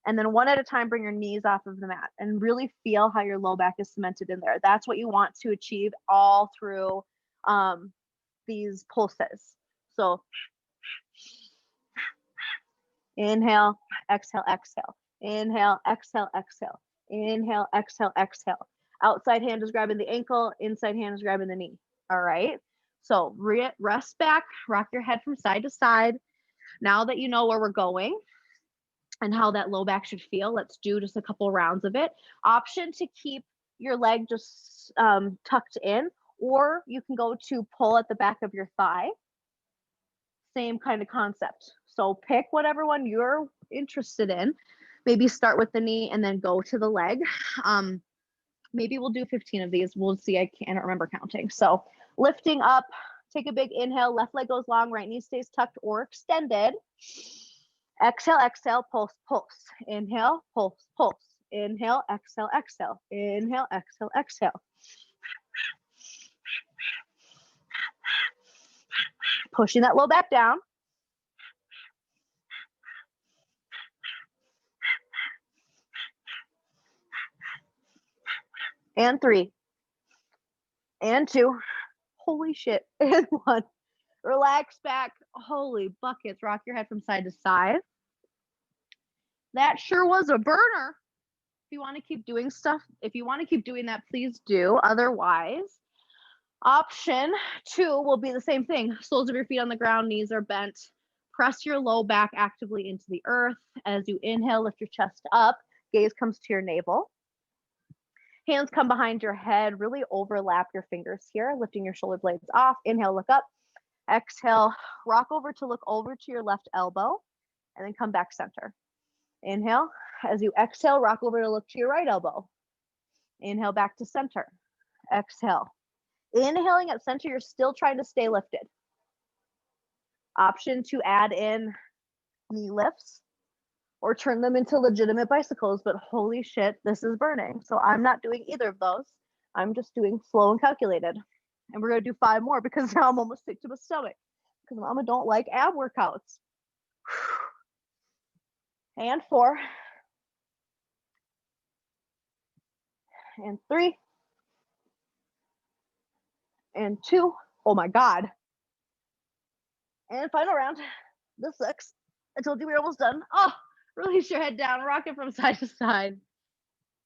And then one at a time, bring your knees off of the mat and really feel how your low back is cemented in there. That's what you want to achieve all through these pulses. So inhale, exhale, exhale. Inhale, exhale, exhale. Inhale, exhale, exhale. Outside hand is grabbing the ankle, inside hand is grabbing the knee. All right. So rest back, rock your head from side to side. Now that you know where we're going and how that low back should feel, let's do just a couple rounds of it. Option to keep your leg just tucked in, or you can go to pull at the back of your thigh. Same kind of concept. So pick whatever one you're interested in. Maybe start with the knee and then go to the leg. Maybe we'll do 15 of these. We'll see. I can't remember counting. So lifting up, take a big inhale. Left leg goes long, right knee stays tucked or extended. Exhale, exhale, pulse, pulse. Inhale, pulse, pulse. Inhale, exhale, exhale. Inhale, exhale, exhale. Pushing that low back down. And 3. And 2. Holy shit. And 1. Relax back. Holy buckets. Rock your head from side to side. That sure was a burner. If you want to keep doing stuff, if you want to keep doing that, please do. Otherwise, option 2 will be the same thing. Soles of your feet on the ground, knees are bent. Press your low back actively into the earth. As you inhale, lift your chest up. Gaze comes to your navel. Hands come behind your head. Really overlap your fingers here, lifting your shoulder blades off. Inhale, look up. Exhale, rock over to look over to your left elbow, and then come back center. Inhale. As you exhale, rock over to look to your right elbow. Inhale back to center. Exhale. Inhaling at center, you're still trying to stay lifted. Option to add in knee lifts or turn them into legitimate bicycles, but holy shit, this is burning. So I'm not doing either of those. I'm just doing slow and calculated. And we're gonna do 5 more because now I'm almost sick to my stomach because mama don't like ab workouts. And 4. And 3. And 2. Oh my God. And final round. This sucks. I told you we were almost done. Oh, release your head down, rock it from side to side.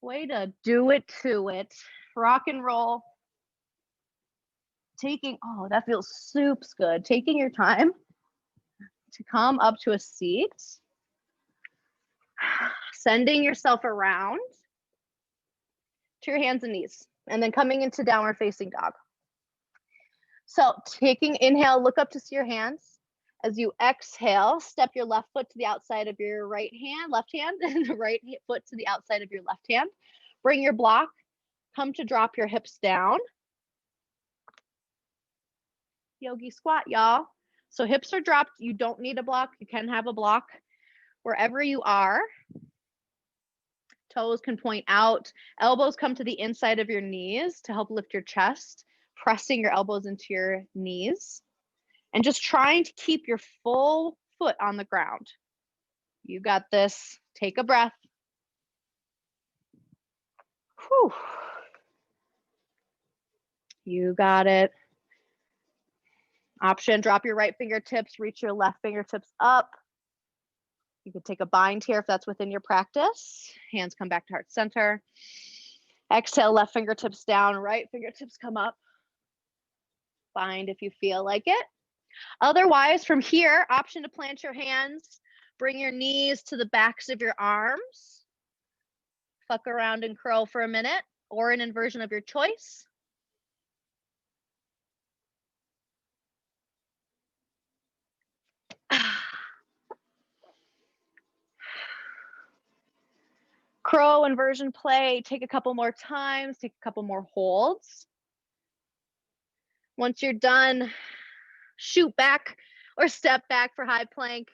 Way to do it to it. Rock and roll. Oh, that feels soups good. Taking your time to come up to a seat. Sending yourself around to your hands and knees. And then coming into downward facing dog. So taking inhale, look up to see your hands. As you exhale, step your left foot to the outside of your left hand, and the right foot to the outside of your left hand. Bring your block, come to drop your hips down. Yogi squat, y'all. So hips are dropped. You don't need a block. You can have a block wherever you are. Toes can point out. Elbows come to the inside of your knees to help lift your chest, pressing your elbows into your knees. And just trying to keep your full foot on the ground. You got this. Take a breath. Whew. You got it. Option, drop your right fingertips, reach your left fingertips up. You could take a bind here if that's within your practice. Hands come back to heart center. Exhale, left fingertips down, right fingertips come up. Bind if you feel like it. Otherwise, from here, option to plant your hands, bring your knees to the backs of your arms. Fuck around and curl for a minute, or an inversion of your choice. Crow inversion play, take a couple more times, take a couple more holds. Once you're done, shoot back or step back for high plank,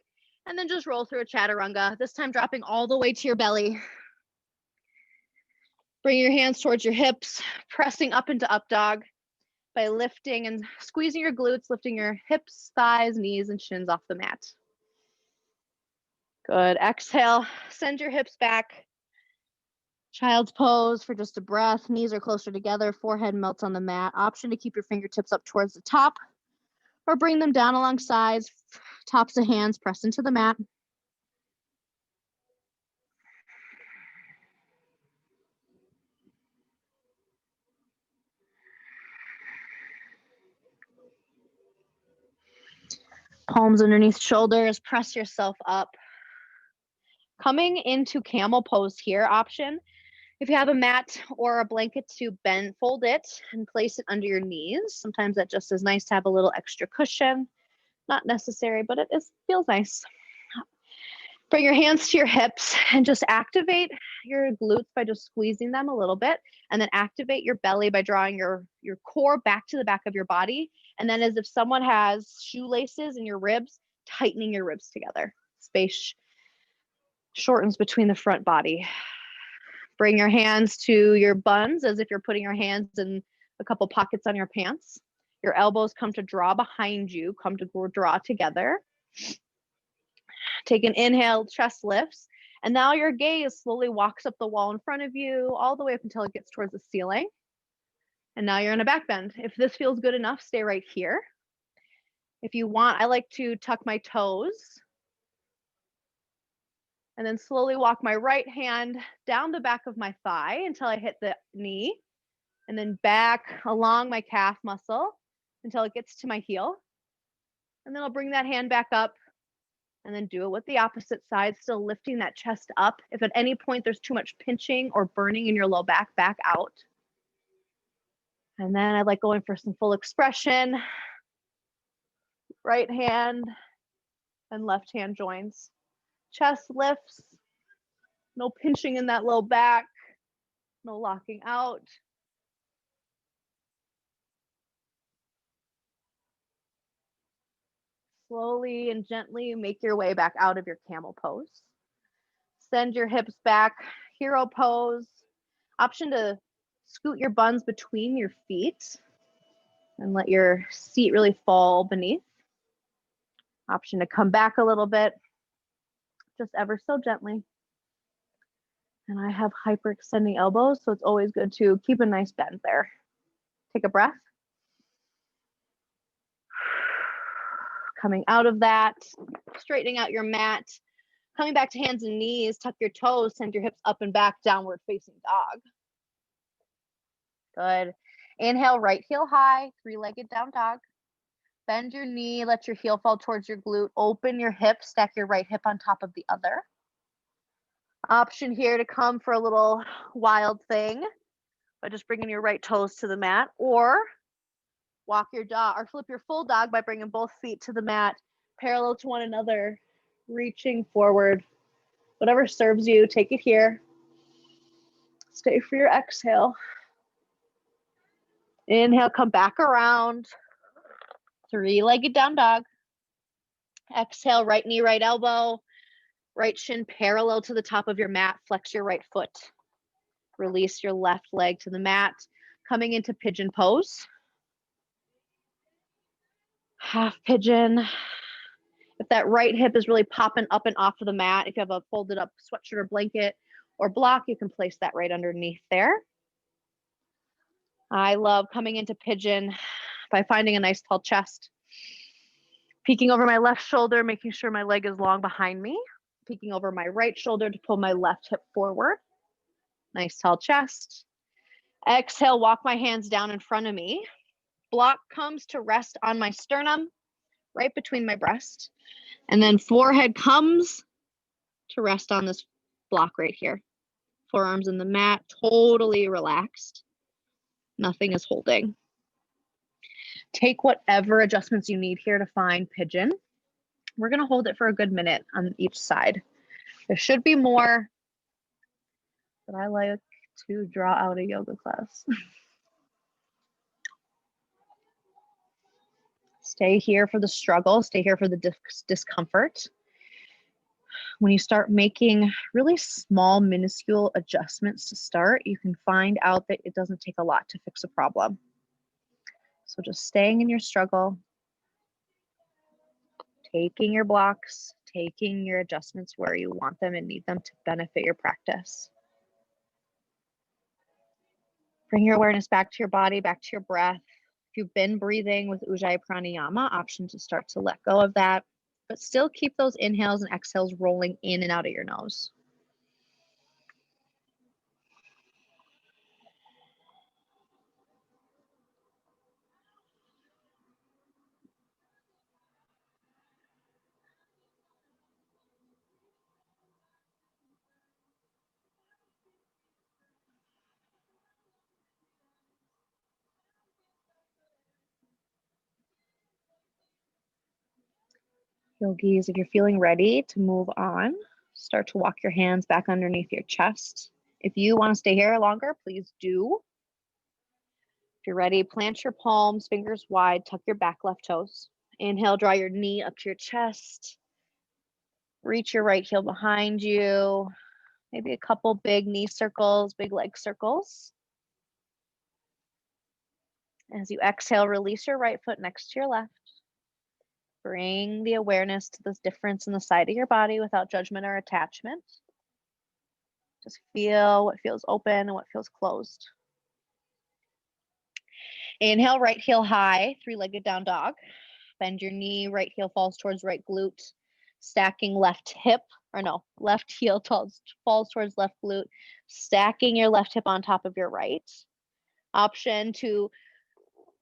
and then just roll through a chaturanga, this time dropping all the way to your belly. Bring your hands towards your hips, pressing up into up dog by lifting and squeezing your glutes, lifting your hips, thighs, knees, and shins off the mat. Good. Exhale, send your hips back. Child's pose for just a breath. Knees are closer together, forehead melts on the mat. Option to keep your fingertips up towards the top or bring them down along sides. Tops of hands press into the mat. Palms underneath shoulders, press yourself up. Coming into camel pose here, option. If you have a mat or a blanket to fold it and place it under your knees. Sometimes that just is nice to have a little extra cushion. Not necessary, but it feels nice. Bring your hands to your hips and just activate your glutes by just squeezing them a little bit, and then activate your belly by drawing your core back to the back of your body. And then as if someone has shoelaces in your ribs, tightening your ribs together. Space shortens between the front body. Bring your hands to your buns as if you're putting your hands in a couple pockets on your pants. Your elbows come to draw behind you, come to draw together. Take an inhale, chest lifts, and now your gaze slowly walks up the wall in front of you, all the way up until it gets towards the ceiling. And now you're in a back bend. If this feels good enough, stay right here. If you want, I like to tuck my toes and then slowly walk my right hand down the back of my thigh until I hit the knee, and then back along my calf muscle until it gets to my heel. And then I'll bring that hand back up and then do it with the opposite side, still lifting that chest up. If at any point there's too much pinching or burning in your low back, back out. And then I like going for some full expression. Right hand and left hand joins. Chest lifts. No pinching in that low back. No locking out. Slowly and gently make your way back out of your camel pose. Send your hips back, hero pose. Option to scoot your buns between your feet and let your seat really fall beneath. Option to come back a little bit, just ever so gently. And I have hyperextending elbows, so it's always good to keep a nice bend there. Take a breath. Coming out of that, straightening out your mat. Coming back to hands and knees, tuck your toes, send your hips up and back, downward facing dog. Good. Inhale, right heel high, three-legged down dog. Bend your knee, let your heel fall towards your glute. Open your hip, stack your right hip on top of the other. Option here to come for a little wild thing by just bringing your right toes to the mat, or walk your dog, or flip your full dog by bringing both feet to the mat, parallel to one another, reaching forward. Whatever serves you, take it here. Stay for your exhale. Inhale, come back around. Three-legged down dog. Exhale, right knee, right elbow. Right shin parallel to the top of your mat. Flex your right foot. Release your left leg to the mat. Coming into pigeon pose. Half pigeon. If that right hip is really popping up and off of the mat, if you have a folded up sweatshirt or blanket or block, you can place that right underneath there. I love coming into pigeon by finding a nice tall chest. Peeking over my left shoulder, making sure my leg is long behind me. Peeking over my right shoulder to pull my left hip forward. Nice tall chest. Exhale, walk my hands down in front of me. Block comes to rest on my sternum, right between my breast. And then forehead comes to rest on this block right here. Forearms in the mat, totally relaxed. Nothing is holding. Take whatever adjustments you need here to find pigeon. We're going to hold it for a good minute on each side. There should be more, but I like to draw out a yoga class. Stay here for the struggle. Stay here for the discomfort. When you start making really small, minuscule adjustments to start, you can find out that it doesn't take a lot to fix a problem. So just staying in your struggle, taking your blocks, taking your adjustments where you want them and need them to benefit your practice. Bring your awareness back to your body, back to your breath. If you've been breathing with Ujjayi Pranayama, option to start to let go of that, but still keep those inhales and exhales rolling in and out of your nose. Yogis, if you're feeling ready to move on, Start to walk your hands back underneath your chest. If you want to stay here longer, please do. If you're ready, plant your palms, fingers wide, tuck your back left toes. Inhale, draw your knee up to your chest. Reach your right heel behind you. Maybe a couple big knee circles, big leg circles. As you exhale, release your right foot next to your left. Bring the awareness to this difference in the side of your body without judgment or attachment. Just feel what feels open and what feels closed. Inhale, right heel high, three-legged down dog. Bend your knee, right heel falls towards right glute. Stacking left hip, or no, left heel falls towards left glute. Stacking your left hip on top of your right. Option to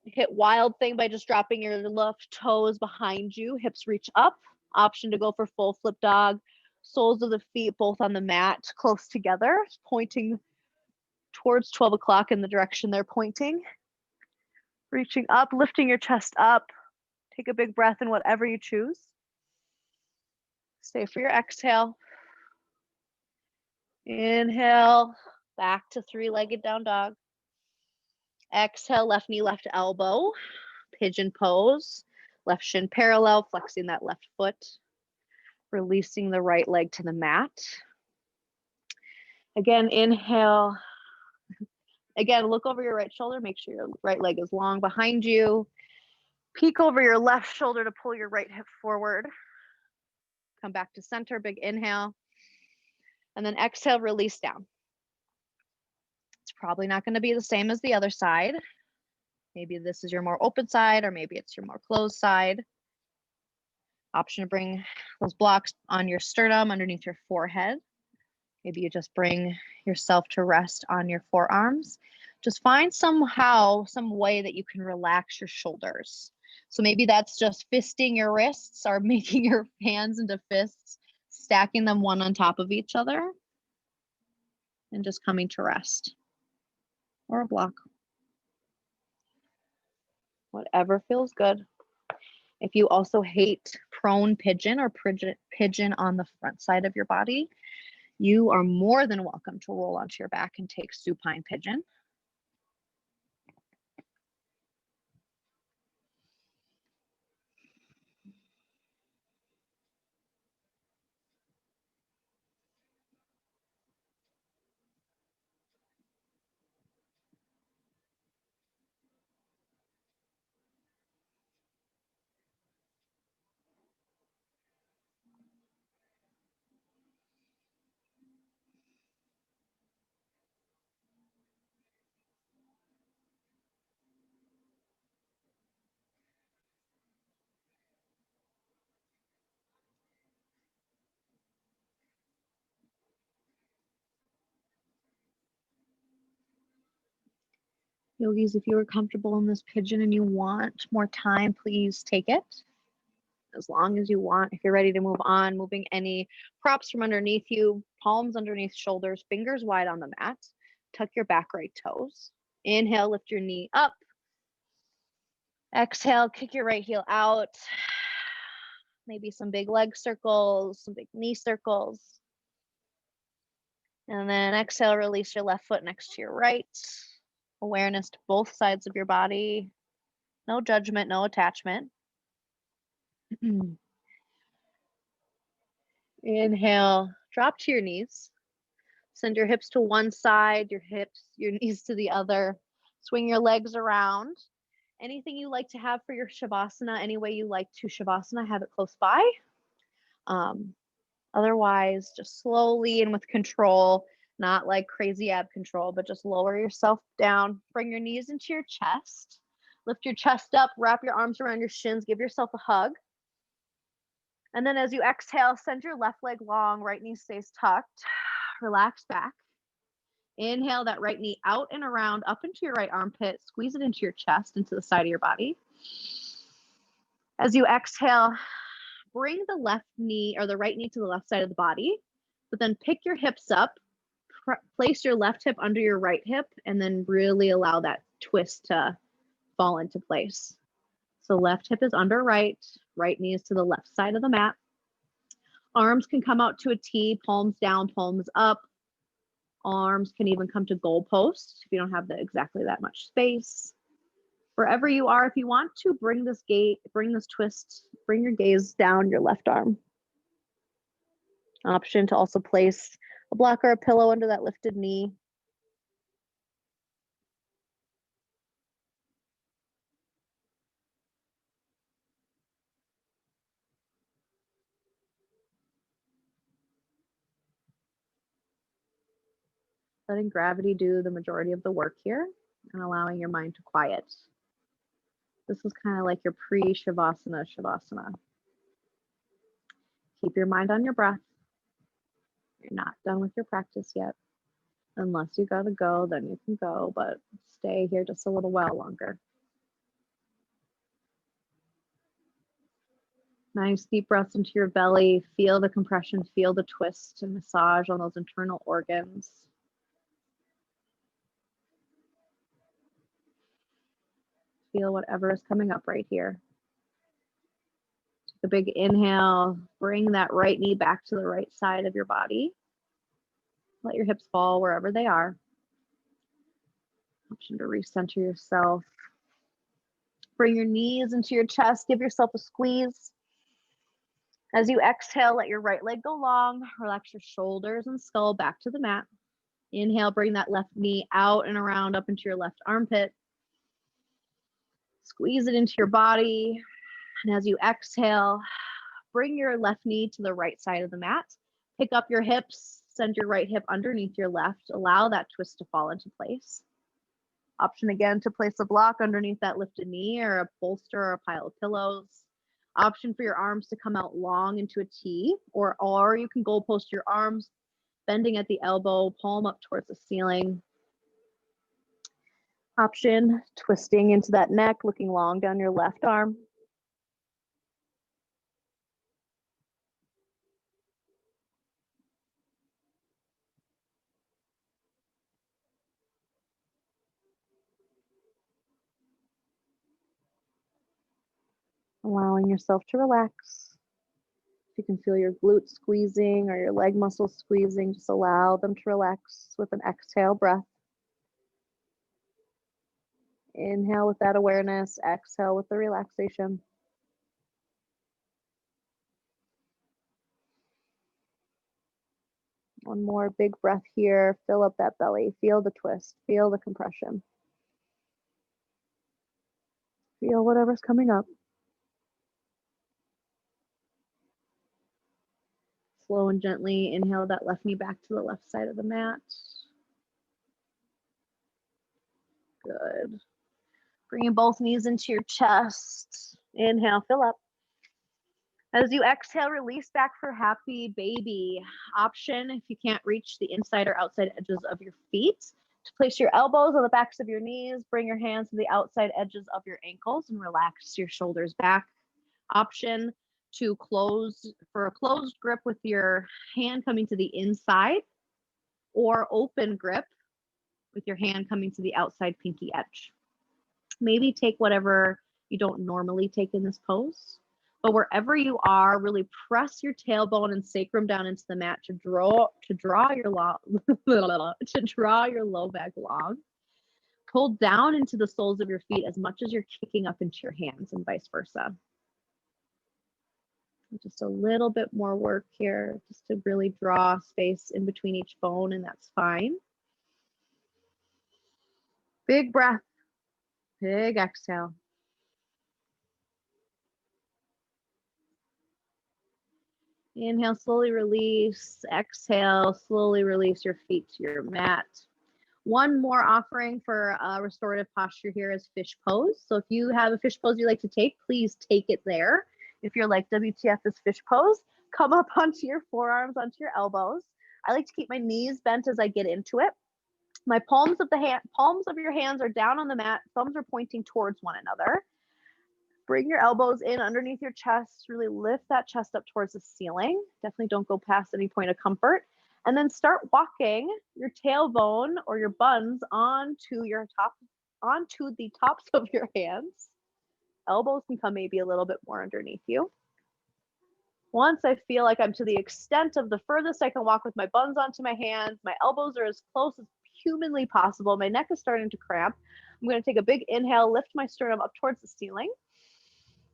hit wild thing by just dropping your left toes behind you, hips reach up. Option to go for full flip dog, soles of the feet both on the mat, close together, pointing towards 12 o'clock in the direction they're pointing. Reaching up, lifting your chest up. Take a big breath in whatever you choose. Stay for your exhale. Inhale, back to three-legged down dog. Exhale, left knee, left elbow. Pigeon pose. Left shin parallel, flexing that left foot. Releasing the right leg to the mat. Again, inhale. Again, look over your right shoulder. Make sure your right leg is long behind you. Peek over your left shoulder to pull your right hip forward. Come back to center, big inhale. And then exhale, release down. It's probably not going to be the same as the other side. Maybe this is your more open side, or maybe it's your more closed side. Option to bring those blocks on your sternum underneath your forehead. Maybe you just bring yourself to rest on your forearms. Just find some way that you can relax your shoulders. So maybe that's just fisting your wrists or making your hands into fists, stacking them one on top of each other, and just coming to rest. Or a block. Whatever feels good. If you also hate prone pigeon or pigeon on the front side of your body, you are more than welcome to roll onto your back and take supine pigeon. Yogis, if you are comfortable in this pigeon and you want more time, please take it as long as you want. If you're ready to move on, moving any props from underneath you, palms underneath shoulders, fingers wide on the mat. Tuck your back right toes. Inhale, lift your knee up. Exhale, kick your right heel out. Maybe some big leg circles, some big knee circles. And then exhale, release your left foot next to your right. Awareness to both sides of your body. No judgment, no attachment. Inhale, drop to your knees. Send your hips to one side, your knees to the other. Swing your legs around. Anything you like to have for your Shavasana, any way you like to Shavasana, have it close by. Otherwise, just slowly and with control, not like crazy ab control, but just lower yourself down. Bring your knees into your chest. Lift your chest up, wrap your arms around your shins, give yourself a hug. And then as you exhale, send your left leg long, right knee stays tucked. Relax back. Inhale that right knee out and around, up into your right armpit. Squeeze it into your chest, into the side of your body. As you exhale, bring the left knee or the right knee to the left side of the body, but then pick your hips up, place your left hip under your right hip, and then really allow that twist to fall into place. So left hip is under right, right knee is to the left side of the mat. Arms can come out to a T, palms down, palms up. Arms can even come to goalposts if you don't have exactly that much space. Wherever you are, if you want to, bring this twist, bring your gaze down your left arm. Option to also place a block or a pillow under that lifted knee. Letting gravity do the majority of the work here and allowing your mind to quiet. This is kind of like your pre-Shavasana Shavasana. Keep your mind on your breath. You're not done with your practice yet. Unless you gotta go, then you can go, but stay here just a little while longer. Nice deep breaths into your belly. Feel the compression, feel the twist and massage on those internal organs. Feel whatever is coming up right here. Take a big inhale. Bring that right knee back to the right side of your body. Let your hips fall wherever they are. Option to recenter yourself. Bring your knees into your chest. Give yourself a squeeze. As you exhale, let your right leg go long. Relax your shoulders and skull back to the mat. Inhale, bring that left knee out and around up into your left armpit. Squeeze it into your body. And as you exhale, bring your left knee to the right side of the mat. Pick up your hips, send your right hip underneath your left. Allow that twist to fall into place. Option again to place a block underneath that lifted knee or a bolster or a pile of pillows. Option for your arms to come out long into a T, or you can goalpost your arms, bending at the elbow, palm up towards the ceiling. Option, twisting into that neck, looking long down your left arm. Allowing yourself to relax. If you can feel your glutes squeezing or your leg muscles squeezing, just allow them to relax with an exhale breath. Inhale with that awareness, exhale with the relaxation. One more big breath here. Fill up that belly. Feel the twist. Feel the compression. Feel whatever's coming up. Slow and gently inhale that left knee back to the left side of the mat. Good. Bringing both knees into your chest. Inhale, fill up. As you exhale, release back for happy baby. Option, if you can't reach the inside or outside edges of your feet, to place your elbows on the backs of your knees. Bring your hands to the outside edges of your ankles and relax your shoulders back. Option to close for a closed grip with your hand coming to the inside, or open grip with your hand coming to the outside pinky edge. Maybe take whatever you don't normally take in this pose, but wherever you are, really press your tailbone and sacrum down into the mat to draw your low back long. Pull down into the soles of your feet as much as you're kicking up into your hands, and vice versa. Just a little bit more work here, just to really draw space in between each bone, and that's fine. Big breath, big exhale. Inhale, slowly release. Exhale, slowly release your feet to your mat. One more offering for restorative posture here is fish pose. So if you have a fish pose you like to take, please take it there. If you're like, WTF is fish pose, come up onto your forearms, onto your elbows. I like to keep my knees bent as I get into it. My palms of your hands are down on the mat. Thumbs are pointing towards one another. Bring your elbows in underneath your chest. Really lift that chest up towards the ceiling. Definitely don't go past any point of comfort. And then start walking your tailbone or your buns onto the tops of your hands. Elbows can come maybe a little bit more underneath you. Once I feel like I'm to the extent of the furthest I can walk with my buns onto my hands, my elbows are as close as humanly possible, my neck is starting to cramp, I'm going to take a big inhale, lift my sternum up towards the ceiling,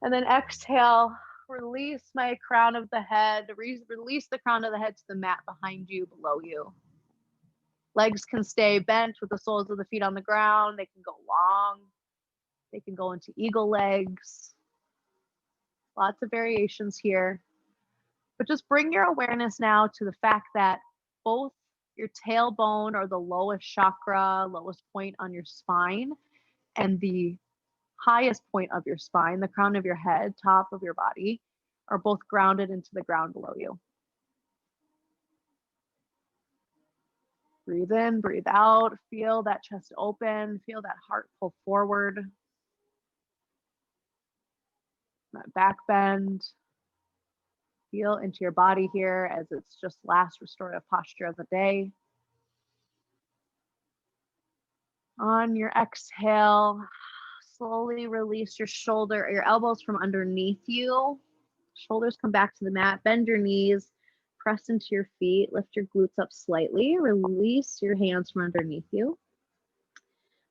and then exhale, release my crown of the head, release the crown of the head to the mat behind you, below you. Legs can stay bent with the soles of the feet on the ground. They can go long. They can go into eagle legs. Lots of variations here. But just bring your awareness now to the fact that both your tailbone, or the lowest chakra, lowest point on your spine, and the highest point of your spine, the crown of your head, top of your body, are both grounded into the ground below you. Breathe in, breathe out, feel that chest open, feel that heart pull forward, that back bend. Feel into your body here as it's just last restorative posture of the day. On your exhale, slowly release your shoulder, or your elbows from underneath you. Shoulders come back to the mat, bend your knees, press into your feet, lift your glutes up slightly, release your hands from underneath you.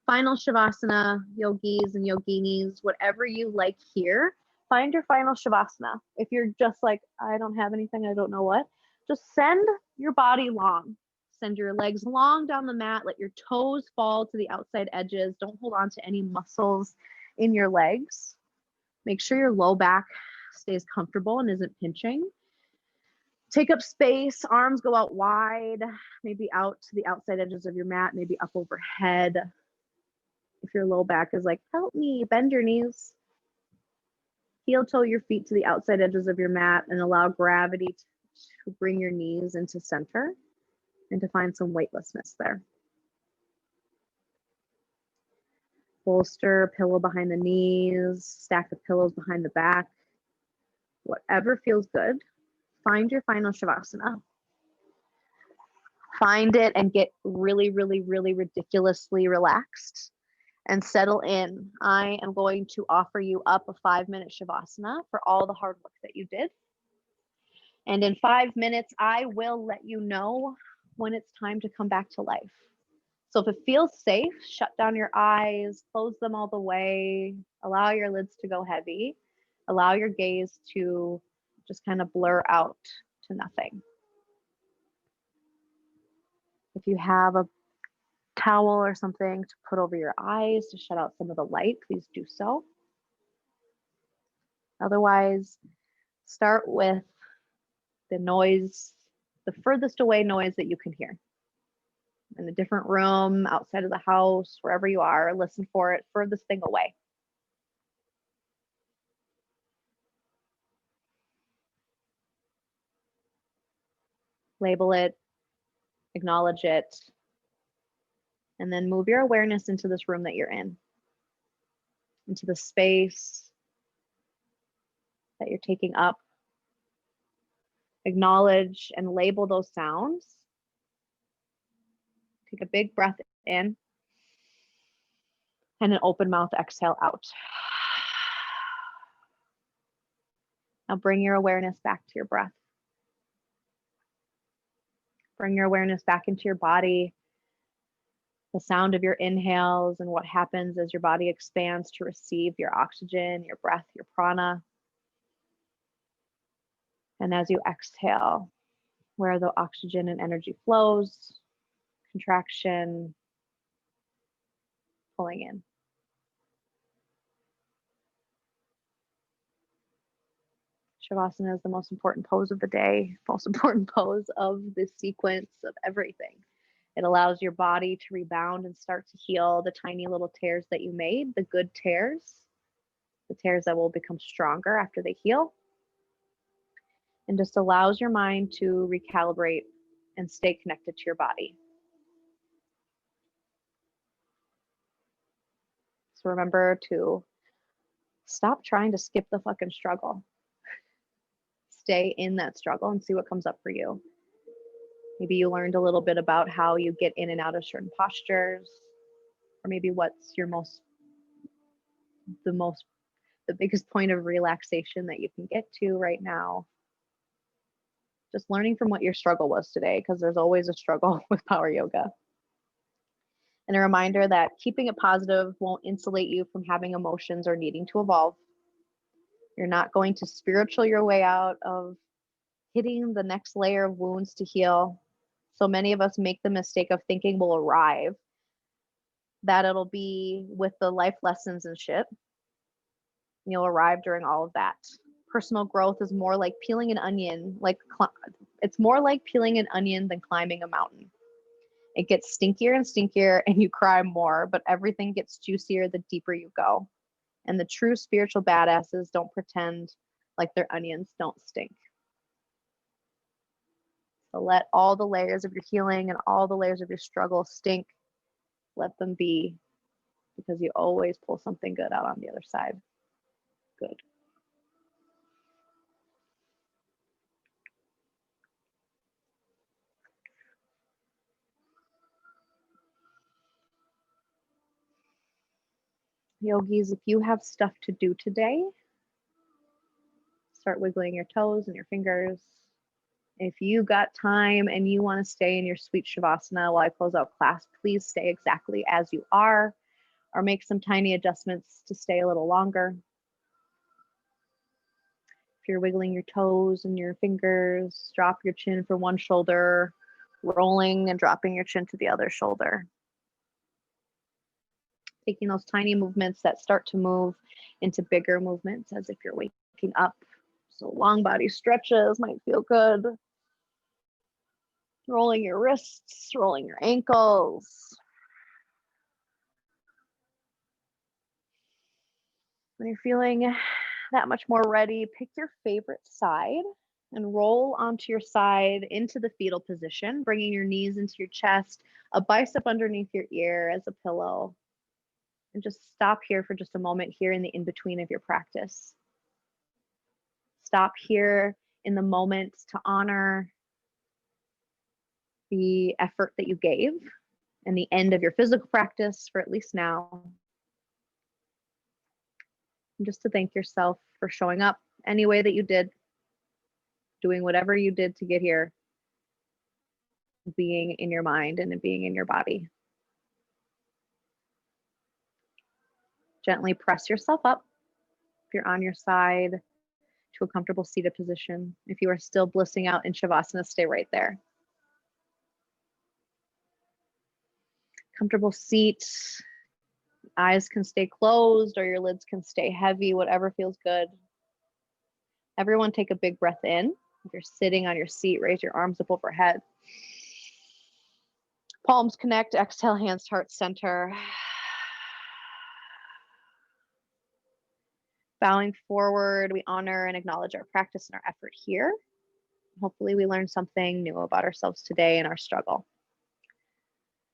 Final Shavasana, yogis and yoginis, whatever you like here, find your final Shavasana. If you're just like, I don't have anything, I don't know what, just send your body long. Send your legs long down the mat, let your toes fall to the outside edges. Don't hold on to any muscles in your legs. Make sure your low back stays comfortable and isn't pinching. Take up space, arms go out wide, maybe out to the outside edges of your mat, maybe up overhead. If your low back is like, help me, bend your knees. Heel toe your feet to the outside edges of your mat and allow gravity to bring your knees into center and to find some weightlessness there. Bolster, pillow behind the knees, stack of pillows behind the back. Whatever feels good. Find your final Shavasana. Find it and get really, really, really ridiculously relaxed and settle in. I am going to offer you up a 5-minute Shavasana for all the hard work that you did. And in 5 minutes, I will let you know when it's time to come back to life. So if it feels safe, shut down your eyes, close them all the way, allow your lids to go heavy, allow your gaze to just kind of blur out to nothing. If you have a towel or something to put over your eyes to shut out some of the light, please do so. Otherwise, start with the noise, the furthest away noise that you can hear. In a different room, outside of the house, wherever you are, listen for it, furthest thing away. Label it, acknowledge it, and then move your awareness into this room that you're in, into the space that you're taking up. Acknowledge and label those sounds. Take a big breath in and an open mouth exhale out. Now bring your awareness back to your breath. Bring your awareness back into your body, the sound of your inhales and what happens as your body expands to receive your oxygen, your breath, your prana. And as you exhale, where the oxygen and energy flows, contraction, pulling in. Shavasana is the most important pose of the day, most important pose of the sequence of everything. It allows your body to rebound and start to heal the tiny little tears that you made, the good tears, the tears that will become stronger after they heal. And just allows your mind to recalibrate and stay connected to your body. So remember to stop trying to skip the fucking struggle. Stay in that struggle and see what comes up for you. Maybe you learned a little bit about how you get in and out of certain postures, or maybe what's your the biggest point of relaxation that you can get to right now. Just learning from what your struggle was today, because there's always a struggle with power yoga. And a reminder that keeping it positive won't insulate you from having emotions or needing to evolve. You're not going to spiritual your way out of hitting the next layer of wounds to heal. So many of us make the mistake of thinking we'll arrive, that it'll be with the life lessons and shit. You'll arrive during all of that. Personal growth is more like peeling an onion, it's more like peeling an onion than climbing a mountain. It gets stinkier and stinkier and you cry more, but everything gets juicier the deeper you go. And the true spiritual badasses don't pretend like their onions don't stink. So let all the layers of your healing and all the layers of your struggle stink. Let them be, because you always pull something good out on the other side. Good. Yogis, if you have stuff to do today, start wiggling your toes and your fingers. If you got time and you want to stay in your sweet Shavasana while I close out class, please stay exactly as you are, or make some tiny adjustments to stay a little longer. If you're wiggling your toes and your fingers, drop your chin for one shoulder, rolling and dropping your chin to the other shoulder. Taking those tiny movements that start to move into bigger movements as if you're waking up. So long body stretches might feel good. Rolling your wrists, rolling your ankles. When you're feeling that much more ready, pick your favorite side and roll onto your side into the fetal position, bringing your knees into your chest, a bicep underneath your ear as a pillow. And just stop here for just a moment here in the in-between of your practice. Stop here in the moment to honor the effort that you gave and the end of your physical practice for at least now. And just to thank yourself for showing up any way that you did, doing whatever you did to get here, being in your mind and being in your body. Gently press yourself up if you're on your side to a comfortable seated position. If you are still blissing out in Shavasana, stay right there. Comfortable seat. Eyes can stay closed or your lids can stay heavy, whatever feels good. Everyone take a big breath in. If you're sitting on your seat, raise your arms up overhead. Palms connect, exhale, hands to heart center. Bowing forward, we honor and acknowledge our practice and our effort here. Hopefully we learned something new about ourselves today in our struggle.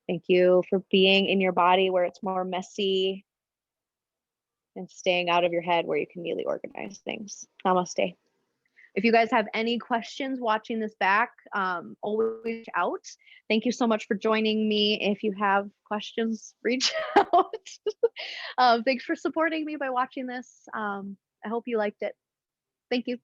Thank you for being in your body where it's more messy and staying out of your head where you can neatly organize things. Namaste. If you guys have any questions watching this back, always reach out. Thank you so much for joining me. If you have questions, reach out. Thanks for supporting me by watching this. I hope you liked it. Thank you.